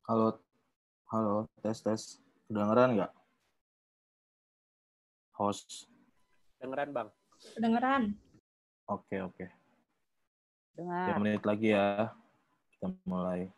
Halo, halo, tes tes. Kedengeran nggak, host? Dengeran bang? Kedengeran. Oke oke. 3 Dengar. menit lagi ya, kita mulai.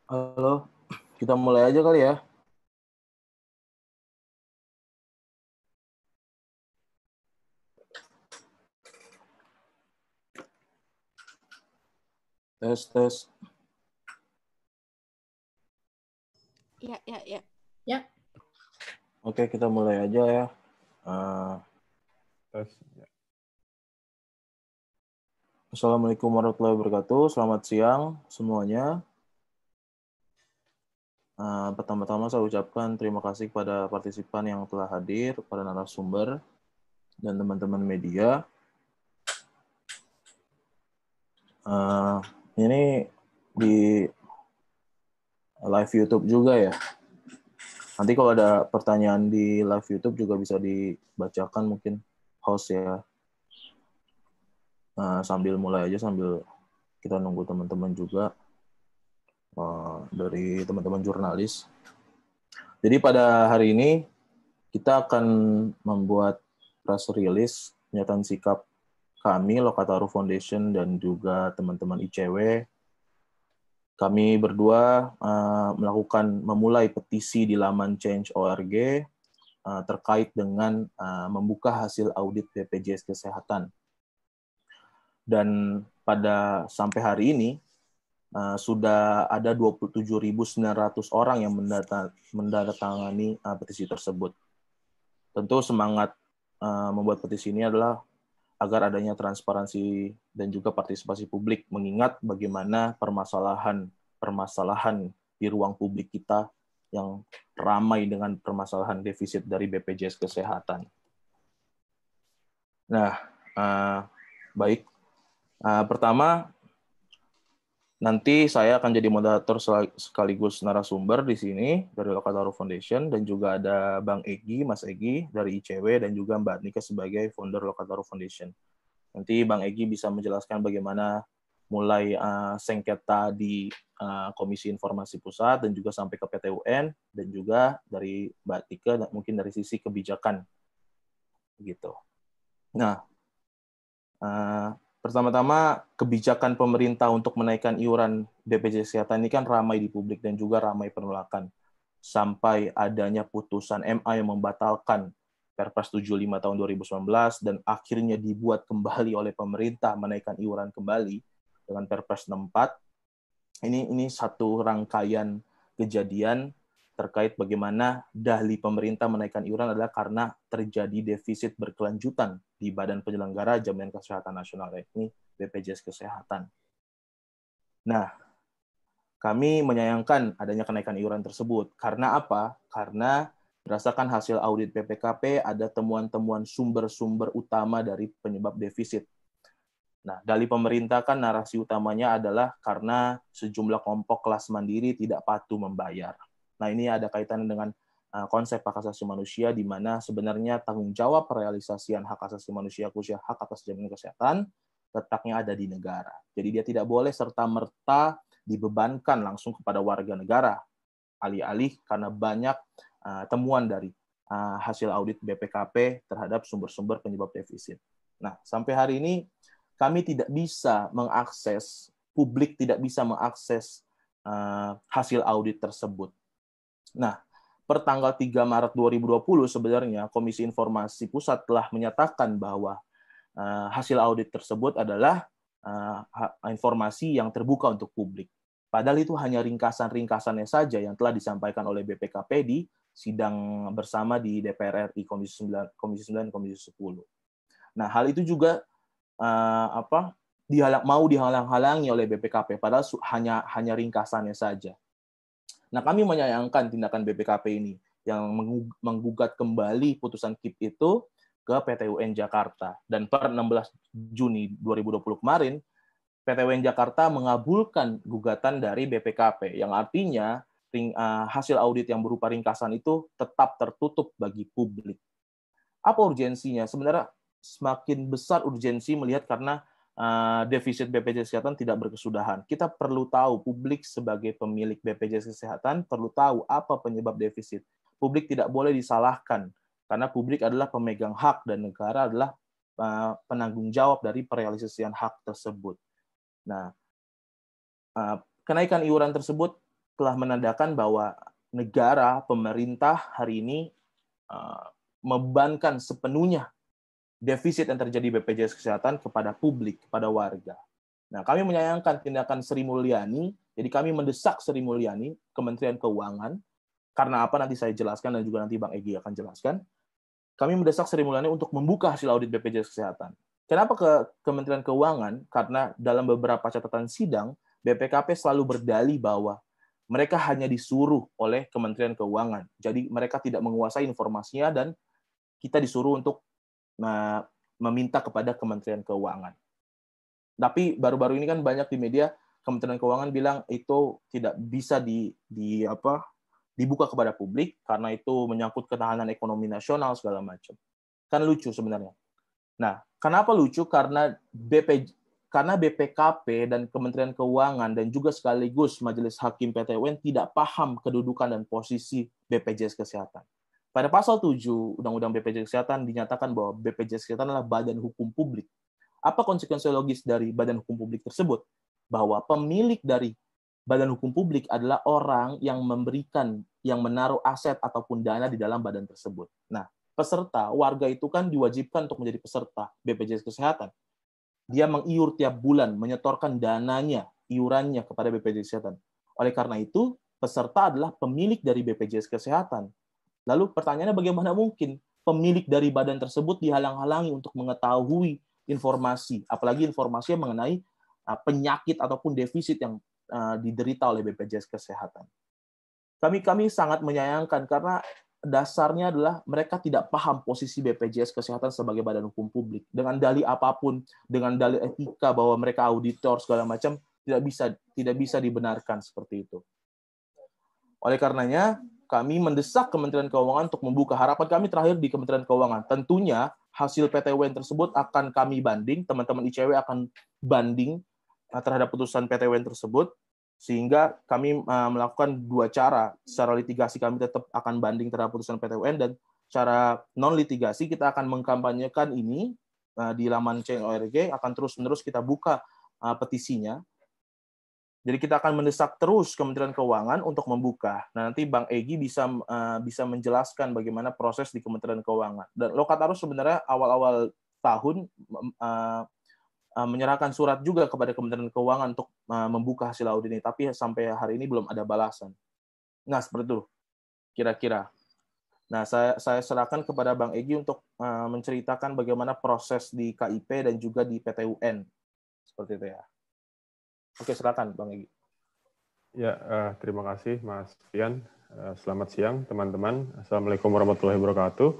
Halo, kita mulai aja kali ya. Tes. Ya. Oke, kita mulai aja ya. Tes. Assalamualaikum warahmatullahi wabarakatuh. Selamat siang semuanya. Pertama-tama saya ucapkan terima kasih kepada partisipan yang telah hadir, pada narasumber, dan teman-teman media. Ini di live YouTube juga ya. Nanti kalau ada pertanyaan di live YouTube juga bisa dibacakan mungkin host ya. Sambil mulai aja, sambil kita nunggu teman-teman juga dari teman-teman jurnalis. Jadi pada hari ini kita akan membuat press release pernyataan sikap kami, Lokataru Foundation, dan juga teman-teman ICW. Kami berdua memulai petisi di laman Change.org terkait dengan membuka hasil audit BPJS Kesehatan. Dan sampai hari ini sudah ada 27.900 orang yang menandatangani petisi tersebut. Tentu semangat membuat petisi ini adalah agar adanya transparansi dan juga partisipasi publik, mengingat bagaimana permasalahan di ruang publik kita yang ramai dengan permasalahan defisit dari BPJS Kesehatan. Nah, baik. Pertama, nanti saya akan jadi moderator sekaligus narasumber di sini dari Lokataru Foundation, dan juga ada Bang Egy, Mas Egy dari ICW, dan juga Mbak Nika sebagai founder Lokataru Foundation. Nanti Bang Egy bisa menjelaskan bagaimana mulai sengketa di Komisi Informasi Pusat dan juga sampai ke PT UN, dan juga dari Mbak Nika mungkin dari sisi kebijakan gitu. Nah, pertama-tama, kebijakan pemerintah untuk menaikkan iuran BPJS Kesehatan ini kan ramai di publik dan juga ramai penolakan. Sampai adanya putusan MA yang membatalkan Perpres 75 tahun 2019 dan akhirnya dibuat kembali oleh pemerintah menaikkan iuran kembali dengan Perpres 64. Ini satu rangkaian kejadian terkait bagaimana dalih pemerintah menaikkan iuran adalah karena terjadi defisit berkelanjutan di Badan Penyelenggara Jaminan Kesehatan Nasional, yakni BPJS Kesehatan. Nah, kami menyayangkan adanya kenaikan iuran tersebut. Karena apa? Karena berdasarkan hasil audit BPKP, ada temuan-temuan sumber-sumber utama dari penyebab defisit. Nah, dalih pemerintah kan narasi utamanya adalah karena sejumlah kelompok kelas mandiri tidak patuh membayar. Nah, ini ada kaitan dengan konsep hak asasi manusia, di mana sebenarnya tanggung jawab realisasian hak asasi manusia, khususnya hak atas jaminan kesehatan, letaknya ada di negara. Jadi dia tidak boleh serta-merta dibebankan langsung kepada warga negara, alih-alih karena banyak temuan dari hasil audit BPKP terhadap sumber-sumber penyebab defisit. Nah, sampai hari ini kami tidak bisa mengakses, publik tidak bisa mengakses hasil audit tersebut. Nah, per tanggal 3 Maret 2020 sebenarnya Komisi Informasi Pusat telah menyatakan bahwa hasil audit tersebut adalah informasi yang terbuka untuk publik. Padahal itu hanya ringkasan-ringkasannya saja yang telah disampaikan oleh BPKP di sidang bersama di DPR RI Komisi 9 dan Komisi 10. Nah, hal itu juga mau dihalang-halangi oleh BPKP, padahal hanya ringkasannya saja. Nah, kami menyayangkan tindakan BPKP ini yang menggugat kembali putusan KIP itu ke PT UN Jakarta. Dan per 16 Juni 2020 kemarin, PT UN Jakarta mengabulkan gugatan dari BPKP, yang artinya hasil audit yang berupa ringkasan itu tetap tertutup bagi publik. Apa urgensinya? Sebenarnya semakin besar urgensi melihat karena defisit BPJS Kesehatan tidak berkesudahan. Kita perlu tahu, publik sebagai pemilik BPJS Kesehatan perlu tahu apa penyebab defisit. Publik tidak boleh disalahkan, karena publik adalah pemegang hak dan negara adalah penanggung jawab dari perealisasian hak tersebut. Nah, kenaikan iuran tersebut telah menandakan bahwa negara, pemerintah hari ini membebankan sepenuhnya defisit yang terjadi BPJS Kesehatan kepada publik, kepada warga. Nah, kami menyayangkan tindakan Sri Mulyani, jadi kami mendesak Sri Mulyani, Kementerian Keuangan, karena apa nanti saya jelaskan dan juga nanti Bang Egy akan jelaskan. Kami mendesak Sri Mulyani untuk membuka hasil audit BPJS Kesehatan. Kenapa ke Kementerian Keuangan? Karena dalam beberapa catatan sidang, BPKP selalu berdalih bahwa mereka hanya disuruh oleh Kementerian Keuangan. Jadi mereka tidak menguasai informasinya dan kita disuruh untuk meminta kepada Kementerian Keuangan. Tapi baru-baru ini kan banyak di media Kementerian Keuangan bilang itu tidak bisa dibuka kepada publik karena itu menyangkut ketahanan ekonomi nasional segala macam. Kan lucu sebenarnya. Nah, kenapa lucu? Karena BPKP dan Kementerian Keuangan dan juga sekaligus Majelis Hakim PT UN tidak paham kedudukan dan posisi BPJS Kesehatan. Pada pasal 7 Undang-Undang BPJS Kesehatan dinyatakan bahwa BPJS Kesehatan adalah badan hukum publik. Apa konsekuensi logis dari badan hukum publik tersebut? Bahwa pemilik dari badan hukum publik adalah orang yang memberikan, yang menaruh aset ataupun dana di dalam badan tersebut. Nah, peserta, warga itu kan diwajibkan untuk menjadi peserta BPJS Kesehatan. Dia mengiur tiap bulan, menyetorkan dananya, iurannya kepada BPJS Kesehatan. Oleh karena itu, peserta adalah pemilik dari BPJS Kesehatan. Lalu pertanyaannya bagaimana mungkin pemilik dari badan tersebut dihalang-halangi untuk mengetahui informasi, apalagi informasi yang mengenai penyakit ataupun defisit yang diderita oleh BPJS Kesehatan. Kami sangat menyayangkan karena dasarnya adalah mereka tidak paham posisi BPJS Kesehatan sebagai badan hukum publik. Dengan dalih apapun, dengan dalih etika bahwa mereka auditor segala macam, tidak bisa dibenarkan seperti itu. Oleh karenanya, kami mendesak Kementerian Keuangan untuk membuka. Harapan kami terakhir di Kementerian Keuangan. Tentunya hasil PTWN tersebut akan kami banding, teman-teman ICW akan banding terhadap putusan PTWN tersebut, sehingga kami melakukan dua cara. Secara litigasi kami tetap akan banding terhadap putusan PTWN, dan secara non-litigasi kita akan mengkampanyekan ini di laman change.org, akan terus-menerus kita buka petisinya. Jadi kita akan mendesak terus Kementerian Keuangan untuk membuka. Nah, nanti Bang Egy bisa menjelaskan bagaimana proses di Kementerian Keuangan. Dan Lokatarus sebenarnya awal-awal tahun menyerahkan surat juga kepada Kementerian Keuangan untuk membuka hasil audit ini, tapi sampai hari ini belum ada balasan. Nah, seperti itu kira-kira. Nah, saya serahkan kepada Bang Egy untuk menceritakan bagaimana proses di KIP dan juga di PT UN. Seperti itu ya. Oke, silakan Bang Egy. Ya, terima kasih Mas Fian. Selamat siang teman-teman. Assalamualaikum warahmatullahi wabarakatuh.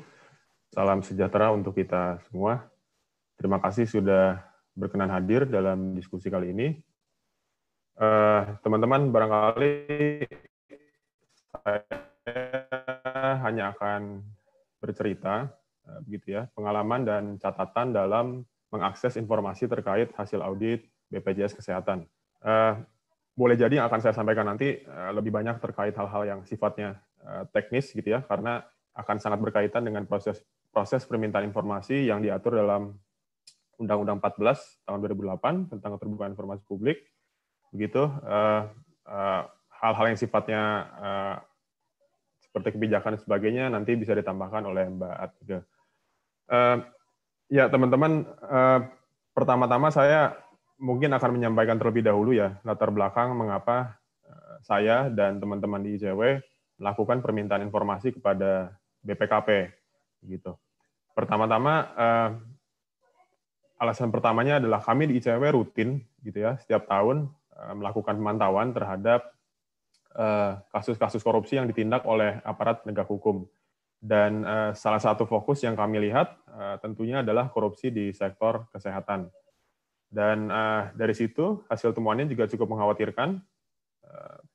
Salam sejahtera untuk kita semua. Terima kasih sudah berkenan hadir dalam diskusi kali ini. Teman-teman, barangkali saya hanya akan bercerita begitu ya, pengalaman dan catatan dalam mengakses informasi terkait hasil audit BPJS Kesehatan. Boleh jadi yang akan saya sampaikan nanti lebih banyak terkait hal-hal yang sifatnya teknis gitu ya, karena akan sangat berkaitan dengan proses permintaan informasi yang diatur dalam Undang-Undang 14 tahun 2008 tentang keterbukaan informasi publik. Begitu hal-hal yang sifatnya seperti kebijakan dan sebagainya nanti bisa ditambahkan oleh Mbak Atiga. Ya teman-teman, pertama-tama saya mungkin akan menyampaikan terlebih dahulu ya latar belakang mengapa saya dan teman-teman di ICW melakukan permintaan informasi kepada BPKP gitu. Pertama-tama alasan pertamanya adalah kami di ICW rutin gitu ya setiap tahun melakukan pemantauan terhadap kasus-kasus korupsi yang ditindak oleh aparat penegak hukum. Dan salah satu fokus yang kami lihat tentunya adalah korupsi di sektor kesehatan. Dan dari situ hasil temuannya juga cukup mengkhawatirkan.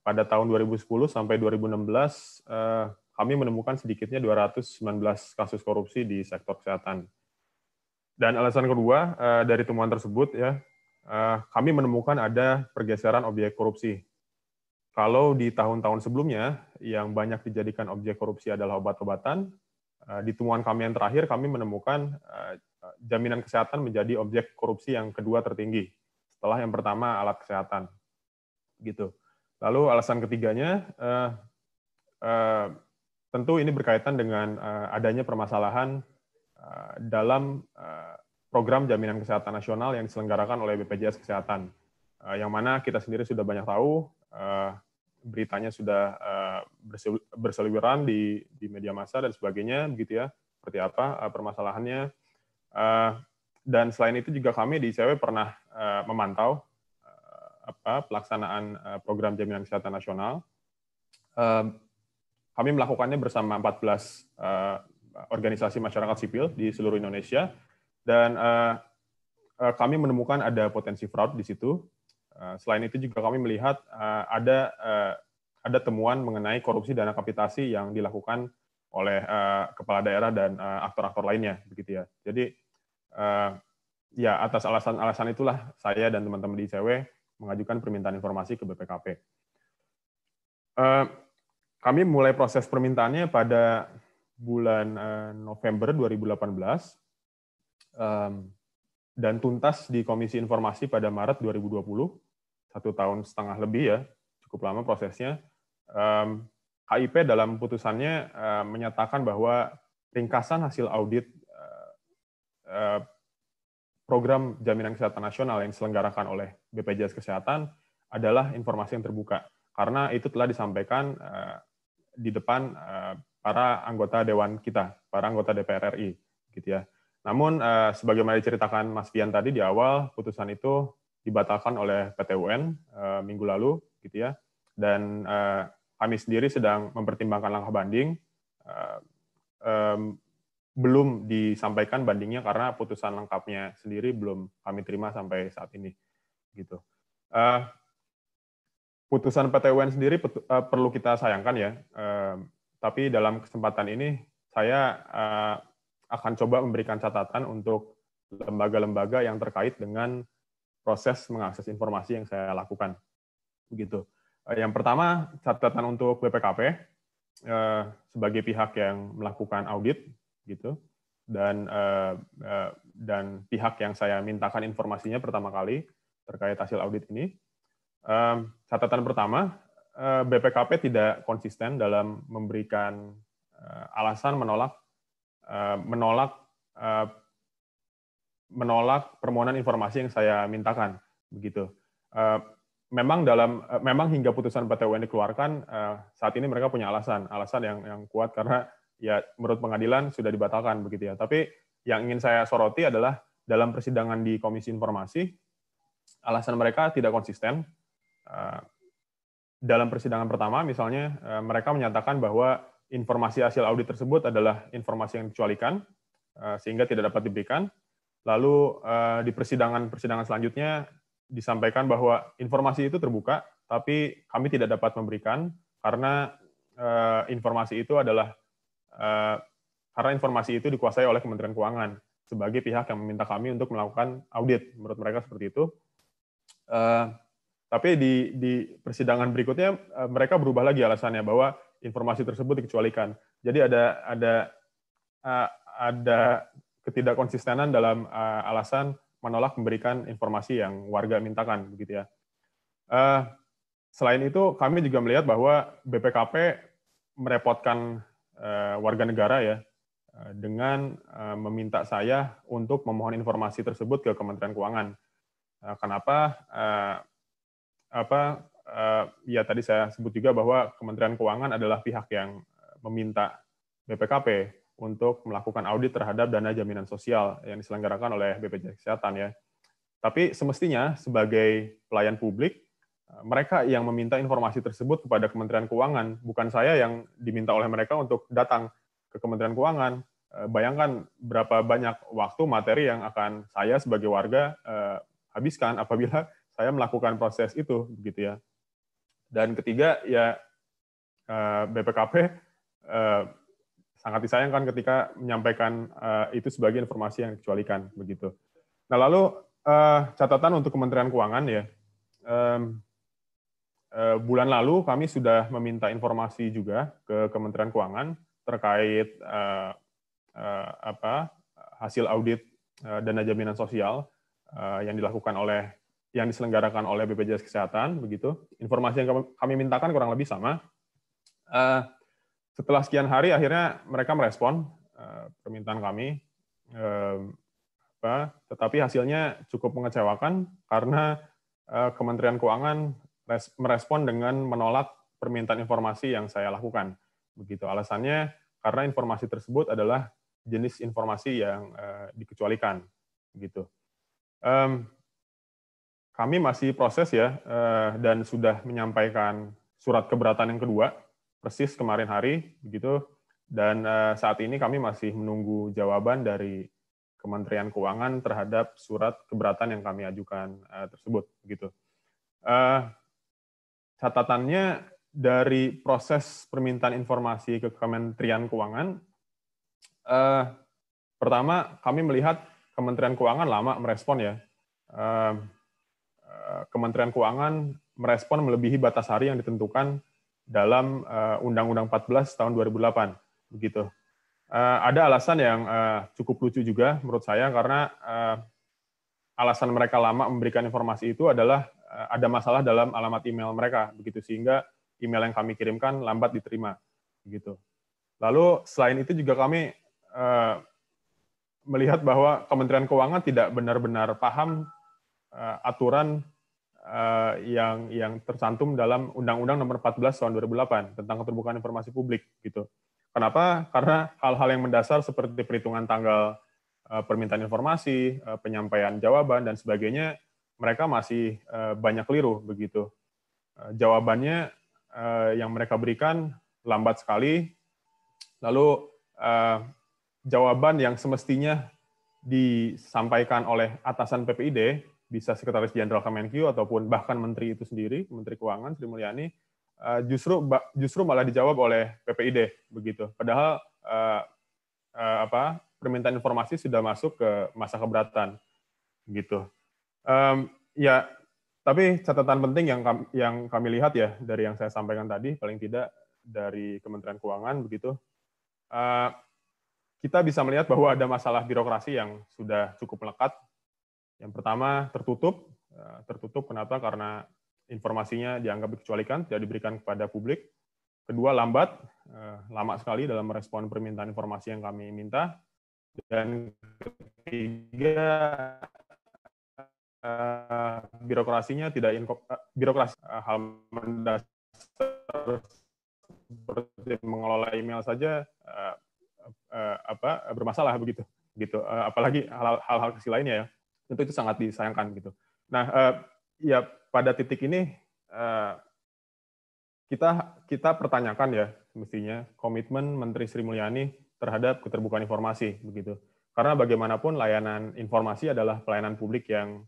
Pada tahun 2010 sampai 2016 kami menemukan sedikitnya 219 kasus korupsi di sektor kesehatan. Dan alasan kedua dari temuan tersebut ya, kami menemukan ada pergeseran objek korupsi. Kalau di tahun-tahun sebelumnya yang banyak dijadikan objek korupsi adalah obat-obatan, di temuan kami yang terakhir kami menemukan jaminan kesehatan menjadi objek korupsi yang kedua tertinggi setelah yang pertama alat kesehatan gitu. Lalu alasan ketiganya, tentu ini berkaitan dengan adanya permasalahan dalam program jaminan kesehatan nasional yang diselenggarakan oleh BPJS Kesehatan, yang mana kita sendiri sudah banyak tahu, beritanya sudah berseliweran di media massa dan sebagainya, begitu ya, seperti apa permasalahannya. Dan selain itu juga kami di ICW pernah memantau pelaksanaan program jaminan kesehatan nasional. Kami melakukannya bersama 14 organisasi masyarakat sipil di seluruh Indonesia, dan kami menemukan ada potensi fraud di situ. Selain itu juga kami melihat ada temuan mengenai korupsi dana kapitasi yang dilakukan oleh kepala daerah dan aktor-aktor lainnya, begitu ya. Jadi ya atas alasan-alasan itulah saya dan teman-teman di ICW mengajukan permintaan informasi ke BPKP. Kami mulai proses permintaannya pada bulan November 2018 dan tuntas di Komisi Informasi pada Maret 2020, 1,5 tahun lebih ya, cukup lama prosesnya. KIP dalam putusannya menyatakan bahwa ringkasan hasil audit program jaminan kesehatan nasional yang diselenggarakan oleh BPJS Kesehatan adalah informasi yang terbuka, karena itu telah disampaikan di depan para anggota dewan kita, para anggota DPR RI, gitu ya. Namun sebagaimana diceritakan Mas Pian tadi di awal, putusan itu dibatalkan oleh PT UN minggu lalu, gitu ya. Dan kami sendiri sedang mempertimbangkan langkah banding. Belum disampaikan bandingnya karena putusan lengkapnya sendiri belum kami terima sampai saat ini, gitu. Putusan PT UN sendiri perlu kita sayangkan ya, tapi dalam kesempatan ini saya akan coba memberikan catatan untuk lembaga-lembaga yang terkait dengan proses mengakses informasi yang saya lakukan. Begitu. Yang pertama, catatan untuk BPKP sebagai pihak yang melakukan audit, gitu, dan pihak yang saya mintakan informasinya pertama kali terkait hasil audit ini. Catatan pertama, BPKP tidak konsisten dalam memberikan alasan menolak permohonan informasi yang saya mintakan, begitu. Memang hingga putusan PT UN dikeluarkan, saat ini mereka punya alasan yang kuat karena ya menurut pengadilan sudah dibatalkan, begitu ya. Tapi yang ingin saya soroti adalah dalam persidangan di Komisi Informasi, alasan mereka tidak konsisten. Dalam persidangan pertama, misalnya, mereka menyatakan bahwa informasi hasil audit tersebut adalah informasi yang dikecualikan, sehingga tidak dapat diberikan. Lalu di persidangan selanjutnya disampaikan bahwa informasi itu terbuka, tapi kami tidak dapat memberikan karena informasi itu dikuasai oleh Kementerian Keuangan sebagai pihak yang meminta kami untuk melakukan audit. Menurut mereka seperti itu. Tapi di persidangan berikutnya mereka berubah lagi alasannya bahwa informasi tersebut dikecualikan. Jadi ada ketidakkonsistenan dalam alasan menolak memberikan informasi yang warga mintakan, begitu ya. Selain itu, kami juga melihat bahwa BPKP merepotkan warga negara ya dengan meminta saya untuk memohon informasi tersebut ke Kementerian Keuangan. Kenapa? Ya tadi saya sebut juga bahwa Kementerian Keuangan adalah pihak yang meminta BPKP untuk melakukan audit terhadap dana jaminan sosial yang diselenggarakan oleh BPJS Kesehatan ya. Tapi semestinya sebagai pelayan publik, mereka yang meminta informasi tersebut kepada Kementerian Keuangan, bukan saya yang diminta oleh mereka untuk datang ke Kementerian Keuangan. Bayangkan berapa banyak waktu materi yang akan saya sebagai warga habiskan apabila saya melakukan proses itu, begitu ya. Dan ketiga, ya BPKP sangat disayangkan ketika menyampaikan itu sebagai informasi yang dikecualikan, begitu. Nah, lalu catatan untuk Kementerian Keuangan ya. Bulan lalu kami sudah meminta informasi juga ke Kementerian Keuangan terkait hasil audit dana jaminan sosial yang dilakukan oleh yang diselenggarakan oleh BPJS Kesehatan, begitu. Informasi yang kami mintakan kurang lebih sama. Setelah sekian hari, akhirnya mereka merespon permintaan kami, tetapi hasilnya cukup mengecewakan karena Kementerian Keuangan merespon dengan menolak permintaan informasi yang saya lakukan. Begitu. Alasannya karena informasi tersebut adalah jenis informasi yang dikecualikan. Begitu. Kami masih proses ya, dan sudah menyampaikan surat keberatan yang kedua, persis kemarin hari, begitu. Dan saat ini kami masih menunggu jawaban dari Kementerian Keuangan terhadap surat keberatan yang kami ajukan tersebut, begitu. Catatannya dari proses permintaan informasi ke Kementerian Keuangan, pertama kami melihat Kementerian Keuangan lama merespon ya. Kementerian Keuangan merespon melebihi batas hari yang ditentukan dalam Undang-Undang 14 tahun 2008, begitu. Ada alasan yang cukup lucu juga menurut saya karena alasan mereka lama memberikan informasi itu adalah ada masalah dalam alamat email mereka, begitu, sehingga email yang kami kirimkan lambat diterima, begitu. Lalu selain itu juga kami melihat bahwa Kementerian Keuangan tidak benar-benar paham aturan yang tercantum dalam Undang-Undang Nomor 14 Tahun 2008 tentang keterbukaan informasi publik, gitu. Kenapa? Karena hal-hal yang mendasar seperti perhitungan tanggal permintaan informasi, penyampaian jawaban dan sebagainya, mereka masih banyak keliru, begitu. Jawabannya yang mereka berikan lambat sekali, lalu jawaban yang semestinya disampaikan oleh atasan PPID, bisa Sekretaris Jenderal Kemenkyu ataupun bahkan Menteri itu sendiri, Menteri Keuangan Sri Mulyani, justru malah dijawab oleh PPID, begitu. Padahal permintaan informasi sudah masuk ke masa keberatan, gitu. Ya, tapi catatan penting yang kami lihat ya dari yang saya sampaikan tadi, paling tidak dari Kementerian Keuangan, begitu. Kita bisa melihat bahwa ada masalah birokrasi yang sudah cukup melekat. Yang pertama, tertutup. Tertutup kenapa? Karena informasinya dianggap dikecualikan, tidak diberikan kepada publik. Kedua, lambat, lama sekali dalam merespon permintaan informasi yang kami minta. Dan ketiga, birokrasinya tidak birokrasi hal mendasar seperti mengelola email saja bermasalah, begitu. Apalagi hal-hal kecil lainnya ya, tentu itu sangat disayangkan, gitu. Nah, ya pada titik ini kita pertanyakan ya mestinya komitmen Menteri Sri Mulyani terhadap keterbukaan informasi, begitu. Karena bagaimanapun layanan informasi adalah pelayanan publik yang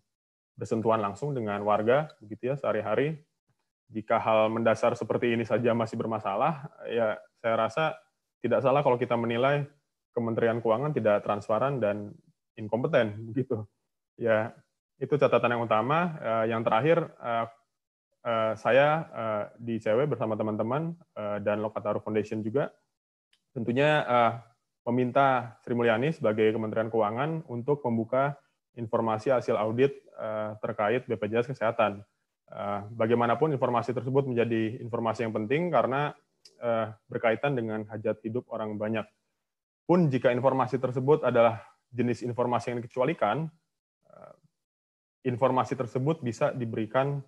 bersentuhan langsung dengan warga, begitu ya, sehari-hari. Jika hal mendasar seperti ini saja masih bermasalah, ya saya rasa tidak salah kalau kita menilai Kementerian Keuangan tidak transparan dan inkompeten, begitu. Ya, itu catatan yang utama. Yang terakhir, saya di ICW bersama teman-teman dan Lokataru Foundation juga tentunya meminta Sri Mulyani sebagai Kementerian Keuangan untuk membuka informasi hasil audit terkait BPJS Kesehatan. Bagaimanapun informasi tersebut menjadi informasi yang penting karena berkaitan dengan hajat hidup orang banyak. Pun jika informasi tersebut adalah jenis informasi yang dikecualikan, informasi tersebut bisa diberikan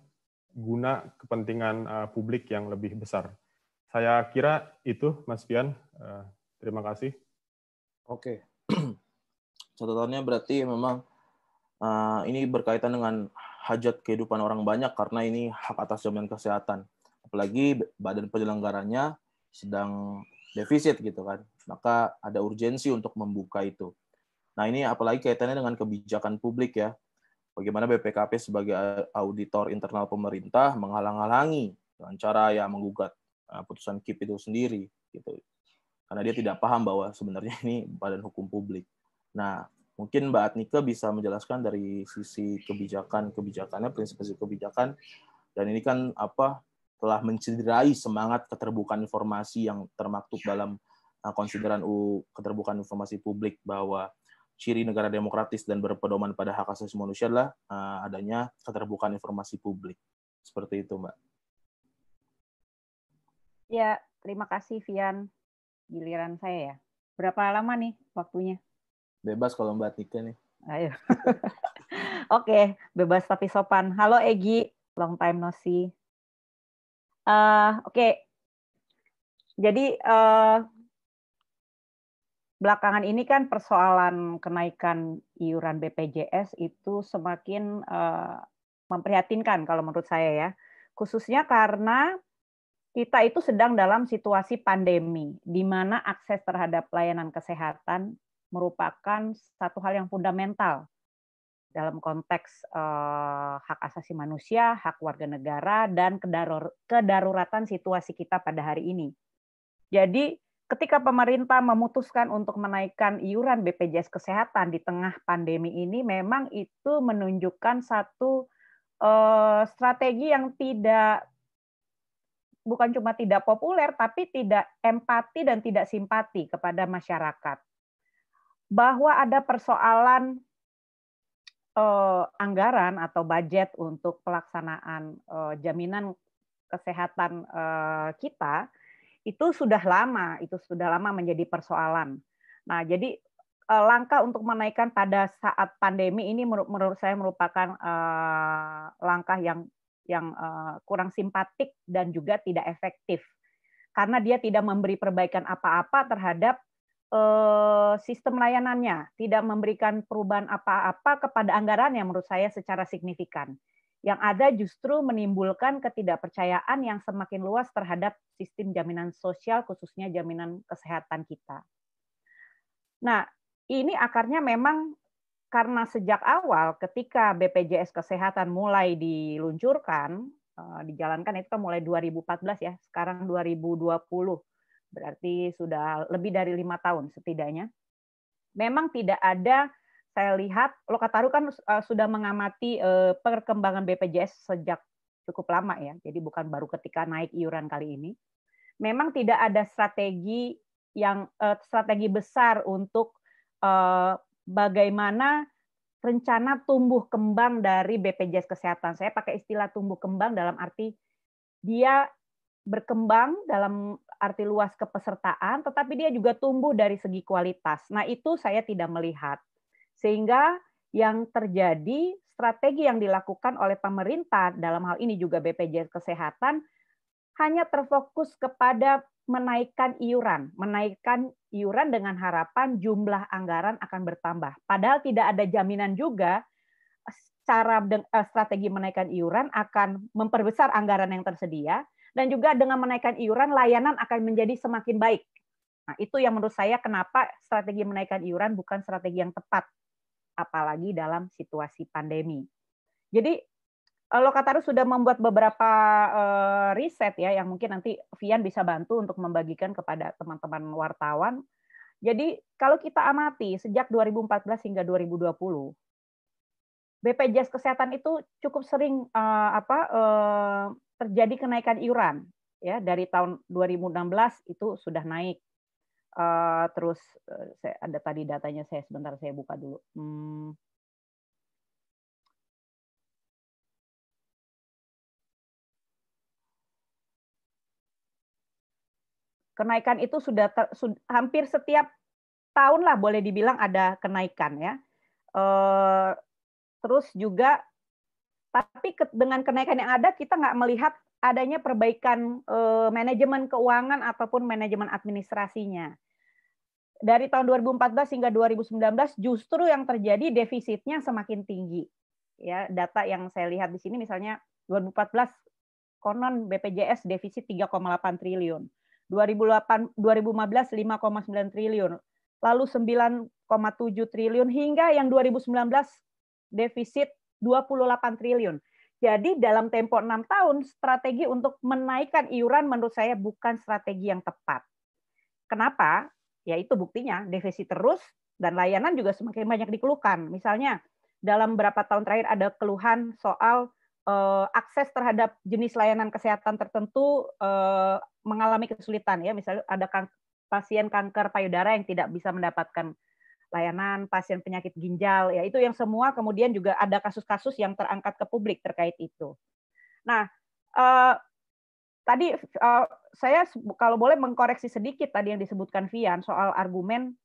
guna kepentingan publik yang lebih besar. Saya kira itu, Mas Pian. Terima kasih. Oke. Catatannya berarti memang ini berkaitan dengan hajat kehidupan orang banyak karena ini hak atas jaminan kesehatan. Apalagi badan penyelenggaranya sedang defisit gitu kan. Maka ada urgensi untuk membuka itu. Nah, ini apalagi kaitannya dengan kebijakan publik ya. Bagaimana BPKP sebagai auditor internal pemerintah menghalang-halangi dengan cara ya menggugat putusan KIP itu sendiri gitu. Karena dia tidak paham bahwa sebenarnya ini badan hukum publik. Nah, mungkin Mbak Adnika bisa menjelaskan dari sisi kebijakannya, prinsip-prinsip kebijakan, dan ini kan telah mencederai semangat keterbukaan informasi yang termaktub dalam konsideran UU keterbukaan informasi publik, bahwa ciri negara demokratis dan berpedoman pada hak asasi manusia adalah adanya keterbukaan informasi publik. Seperti itu, Mbak. Ya, terima kasih, Vian. Giliran saya ya. Berapa lama nih waktunya? Bebas kalau Mbak Tika nih. Ayo. Oke, bebas tapi sopan. Halo Egi, long time no see. Oke. Jadi belakangan ini kan persoalan kenaikan iuran BPJS itu semakin memprihatinkan kalau menurut saya ya. Khususnya karena kita itu sedang dalam situasi pandemi, di mana akses terhadap layanan kesehatan merupakan satu hal yang fundamental dalam konteks hak asasi manusia, hak warga negara, dan kedaruratan situasi kita pada hari ini. Jadi, ketika pemerintah memutuskan untuk menaikkan iuran BPJS Kesehatan di tengah pandemi ini, memang itu menunjukkan satu strategi yang bukan cuma tidak populer, tapi tidak empati dan tidak simpati kepada masyarakat. Bahwa ada persoalan anggaran atau budget untuk pelaksanaan jaminan kesehatan kita, itu sudah lama menjadi persoalan. Nah, jadi langkah untuk menaikkan pada saat pandemi ini menurut saya merupakan langkah yang kurang simpatik dan juga tidak efektif, karena dia tidak memberi perbaikan apa-apa terhadap sistem layanannya, tidak memberikan perubahan apa-apa kepada anggarannya menurut saya secara signifikan. Yang ada justru menimbulkan ketidakpercayaan yang semakin luas terhadap sistem jaminan sosial, khususnya jaminan kesehatan kita. Nah, ini akarnya memang karena sejak awal ketika BPJS Kesehatan mulai diluncurkan, dijalankan itu kan mulai 2014 ya, sekarang 2020. Berarti sudah lebih dari 5 tahun setidaknya. Memang tidak ada, saya lihat, Lokataru kan sudah mengamati perkembangan BPJS sejak cukup lama ya, jadi bukan baru ketika naik iuran kali ini. Memang tidak ada strategi besar untuk bagaimana rencana tumbuh kembang dari BPJS Kesehatan. Saya pakai istilah tumbuh kembang dalam arti dia berkembang dalam arti luas kepesertaan, tetapi dia juga tumbuh dari segi kualitas. Nah, itu saya tidak melihat. Sehingga yang terjadi, strategi yang dilakukan oleh pemerintah, dalam hal ini juga BPJS Kesehatan, hanya terfokus kepada menaikkan iuran dengan harapan jumlah anggaran akan bertambah. Padahal tidak ada jaminan juga strategi menaikkan iuran akan memperbesar anggaran yang tersedia, dan juga dengan menaikkan iuran, layanan akan menjadi semakin baik. Nah, itu yang menurut saya kenapa strategi menaikkan iuran bukan strategi yang tepat, apalagi dalam situasi pandemi. Jadi, Lokataru sudah membuat beberapa riset ya, yang mungkin nanti Vian bisa bantu untuk membagikan kepada teman-teman wartawan. Jadi, kalau kita amati sejak 2014 hingga 2020, BPJS Kesehatan itu cukup sering terjadi kenaikan iuran ya, dari tahun 2016 itu sudah naik. Terus ada tadi datanya, sebentar saya buka dulu. Kenaikan itu sudah hampir setiap tahun lah boleh dibilang ada kenaikan ya. Terus juga tapi dengan kenaikan yang ada, kita nggak melihat adanya perbaikan manajemen keuangan ataupun manajemen administrasinya. Dari tahun 2014 hingga 2019 justru yang terjadi defisitnya semakin tinggi. Ya, data yang saya lihat di sini misalnya 2014 konon BPJS defisit 3,8 triliun. 2015 5,9 triliun. Lalu 9,7 triliun hingga yang 2019 defisit 28 triliun. Jadi dalam tempo 6 tahun, strategi untuk menaikkan iuran menurut saya bukan strategi yang tepat. Kenapa? Ya itu buktinya, defisit terus dan layanan juga semakin banyak dikeluhkan. Misalnya dalam beberapa tahun terakhir ada keluhan soal akses terhadap jenis layanan kesehatan tertentu mengalami kesulitan. Ya, misalnya ada pasien kanker payudara yang tidak bisa mendapatkan layanan pasien penyakit ginjal, ya itu yang semua kemudian juga ada kasus-kasus yang terangkat ke publik terkait itu. Nah, tadi saya kalau boleh mengkoreksi sedikit tadi yang disebutkan Vian soal argumen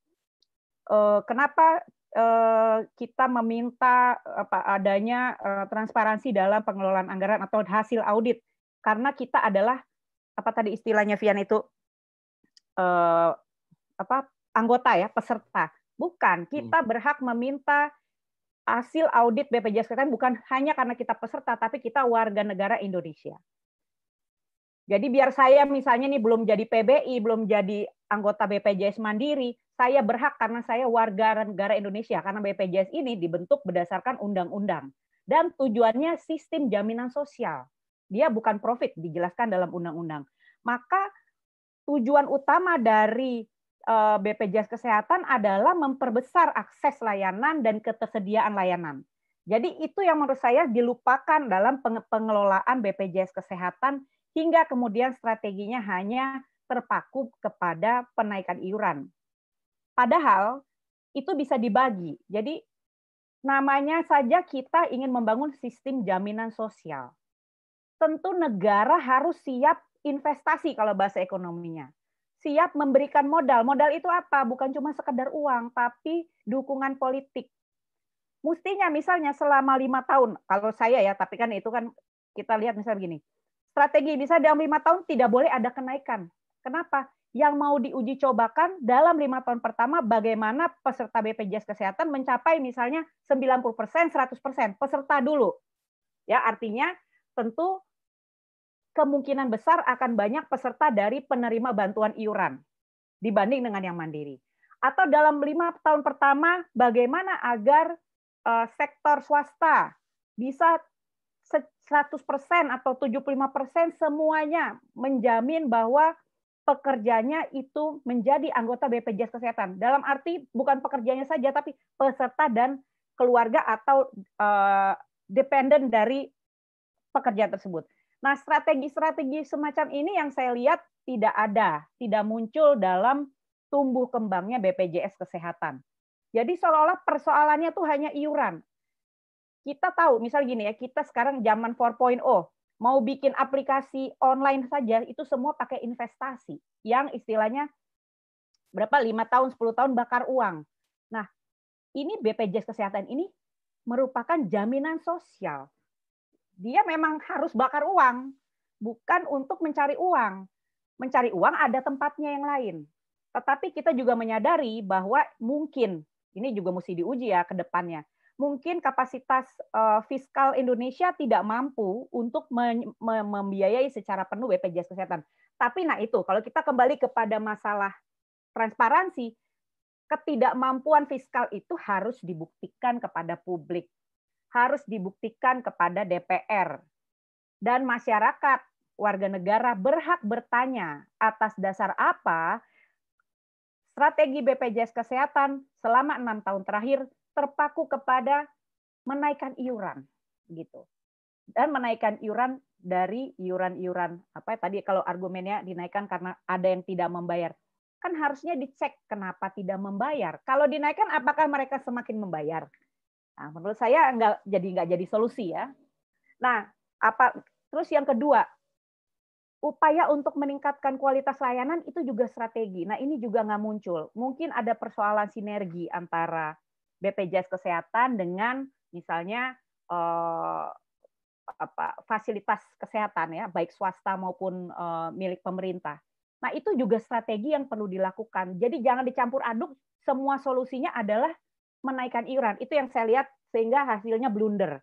kenapa kita meminta adanya transparansi dalam pengelolaan anggaran atau hasil audit, karena kita adalah apa tadi istilahnya Vian itu anggota ya, peserta. Bukan, kita berhak meminta hasil audit BPJS Kesehatan bukan hanya karena kita peserta, tapi kita warga negara Indonesia. Jadi biar saya misalnya nih belum jadi PBI, belum jadi anggota BPJS Mandiri, saya berhak karena saya warga negara Indonesia, karena BPJS ini dibentuk berdasarkan undang-undang. Dan tujuannya sistem jaminan sosial. Dia bukan profit, dijelaskan dalam undang-undang. Maka tujuan utama dari BPJS Kesehatan adalah memperbesar akses layanan dan ketersediaan layanan. Jadi itu yang menurut saya dilupakan dalam pengelolaan BPJS Kesehatan hingga kemudian strateginya hanya terpaku kepada penaikan iuran. Padahal itu bisa dibagi. Jadi namanya saja kita ingin membangun sistem jaminan sosial. Tentu negara harus siap investasi kalau bahasa ekonominya. Siap memberikan modal. Modal itu apa? Bukan cuma sekedar uang, tapi dukungan politik. Mestinya misalnya selama 5 tahun, kalau saya ya, tapi kan itu kan kita lihat misalnya begini, strategi bisa dalam 5 tahun tidak boleh ada kenaikan. Kenapa? Yang mau diuji cobakan dalam 5 tahun pertama bagaimana peserta BPJS Kesehatan mencapai misalnya 90%, 100%. Peserta dulu. Ya, artinya tentu kemungkinan besar akan banyak peserta dari penerima bantuan iuran dibanding dengan yang mandiri. Atau dalam 5 tahun pertama, bagaimana agar sektor swasta bisa 100% atau 75% semuanya menjamin bahwa pekerjanya itu menjadi anggota BPJS Kesehatan. Dalam arti bukan pekerjanya saja, tapi peserta dan keluarga atau dependen dari pekerjaan tersebut. Nah, strategi-strategi semacam ini yang saya lihat tidak ada, tidak muncul dalam tumbuh kembangnya BPJS Kesehatan. Jadi seolah-olah persoalannya tuh hanya iuran. Kita tahu, misal gini ya, kita sekarang zaman 4.0, mau bikin aplikasi online saja, itu semua pakai investasi. Yang istilahnya berapa, 5 tahun, 10 tahun bakar uang. Nah, ini BPJS Kesehatan ini merupakan jaminan sosial. Dia memang harus bakar uang, bukan untuk mencari uang. Mencari uang ada tempatnya yang lain. Tetapi kita juga menyadari bahwa mungkin, ini juga mesti diuji ya ke depannya, mungkin kapasitas fiskal Indonesia tidak mampu untuk membiayai secara penuh BPJS Kesehatan. Tapi nah itu, kalau kita kembali kepada masalah transparansi, ketidakmampuan fiskal itu harus dibuktikan kepada publik. Harus dibuktikan kepada DPR. Dan masyarakat, warga negara berhak bertanya atas dasar apa strategi BPJS Kesehatan selama 6 tahun terakhir terpaku kepada menaikkan iuran. Gitu. Dan menaikkan iuran dari iuran-iuran, apa tadi kalau argumennya dinaikkan karena ada yang tidak membayar. Kan harusnya dicek kenapa tidak membayar. Kalau dinaikkan apakah mereka semakin membayar? Nah, menurut saya nggak jadi solusi ya. Nah, terus yang kedua, upaya untuk meningkatkan kualitas layanan itu juga strategi. Nah, ini juga nggak muncul. Mungkin ada persoalan sinergi antara BPJS Kesehatan dengan misalnya fasilitas kesehatan ya, baik swasta maupun milik pemerintah. Nah, itu juga strategi yang perlu dilakukan. Jadi jangan dicampur aduk, semua solusinya adalah menaikkan iuran. Itu yang saya lihat sehingga hasilnya blunder.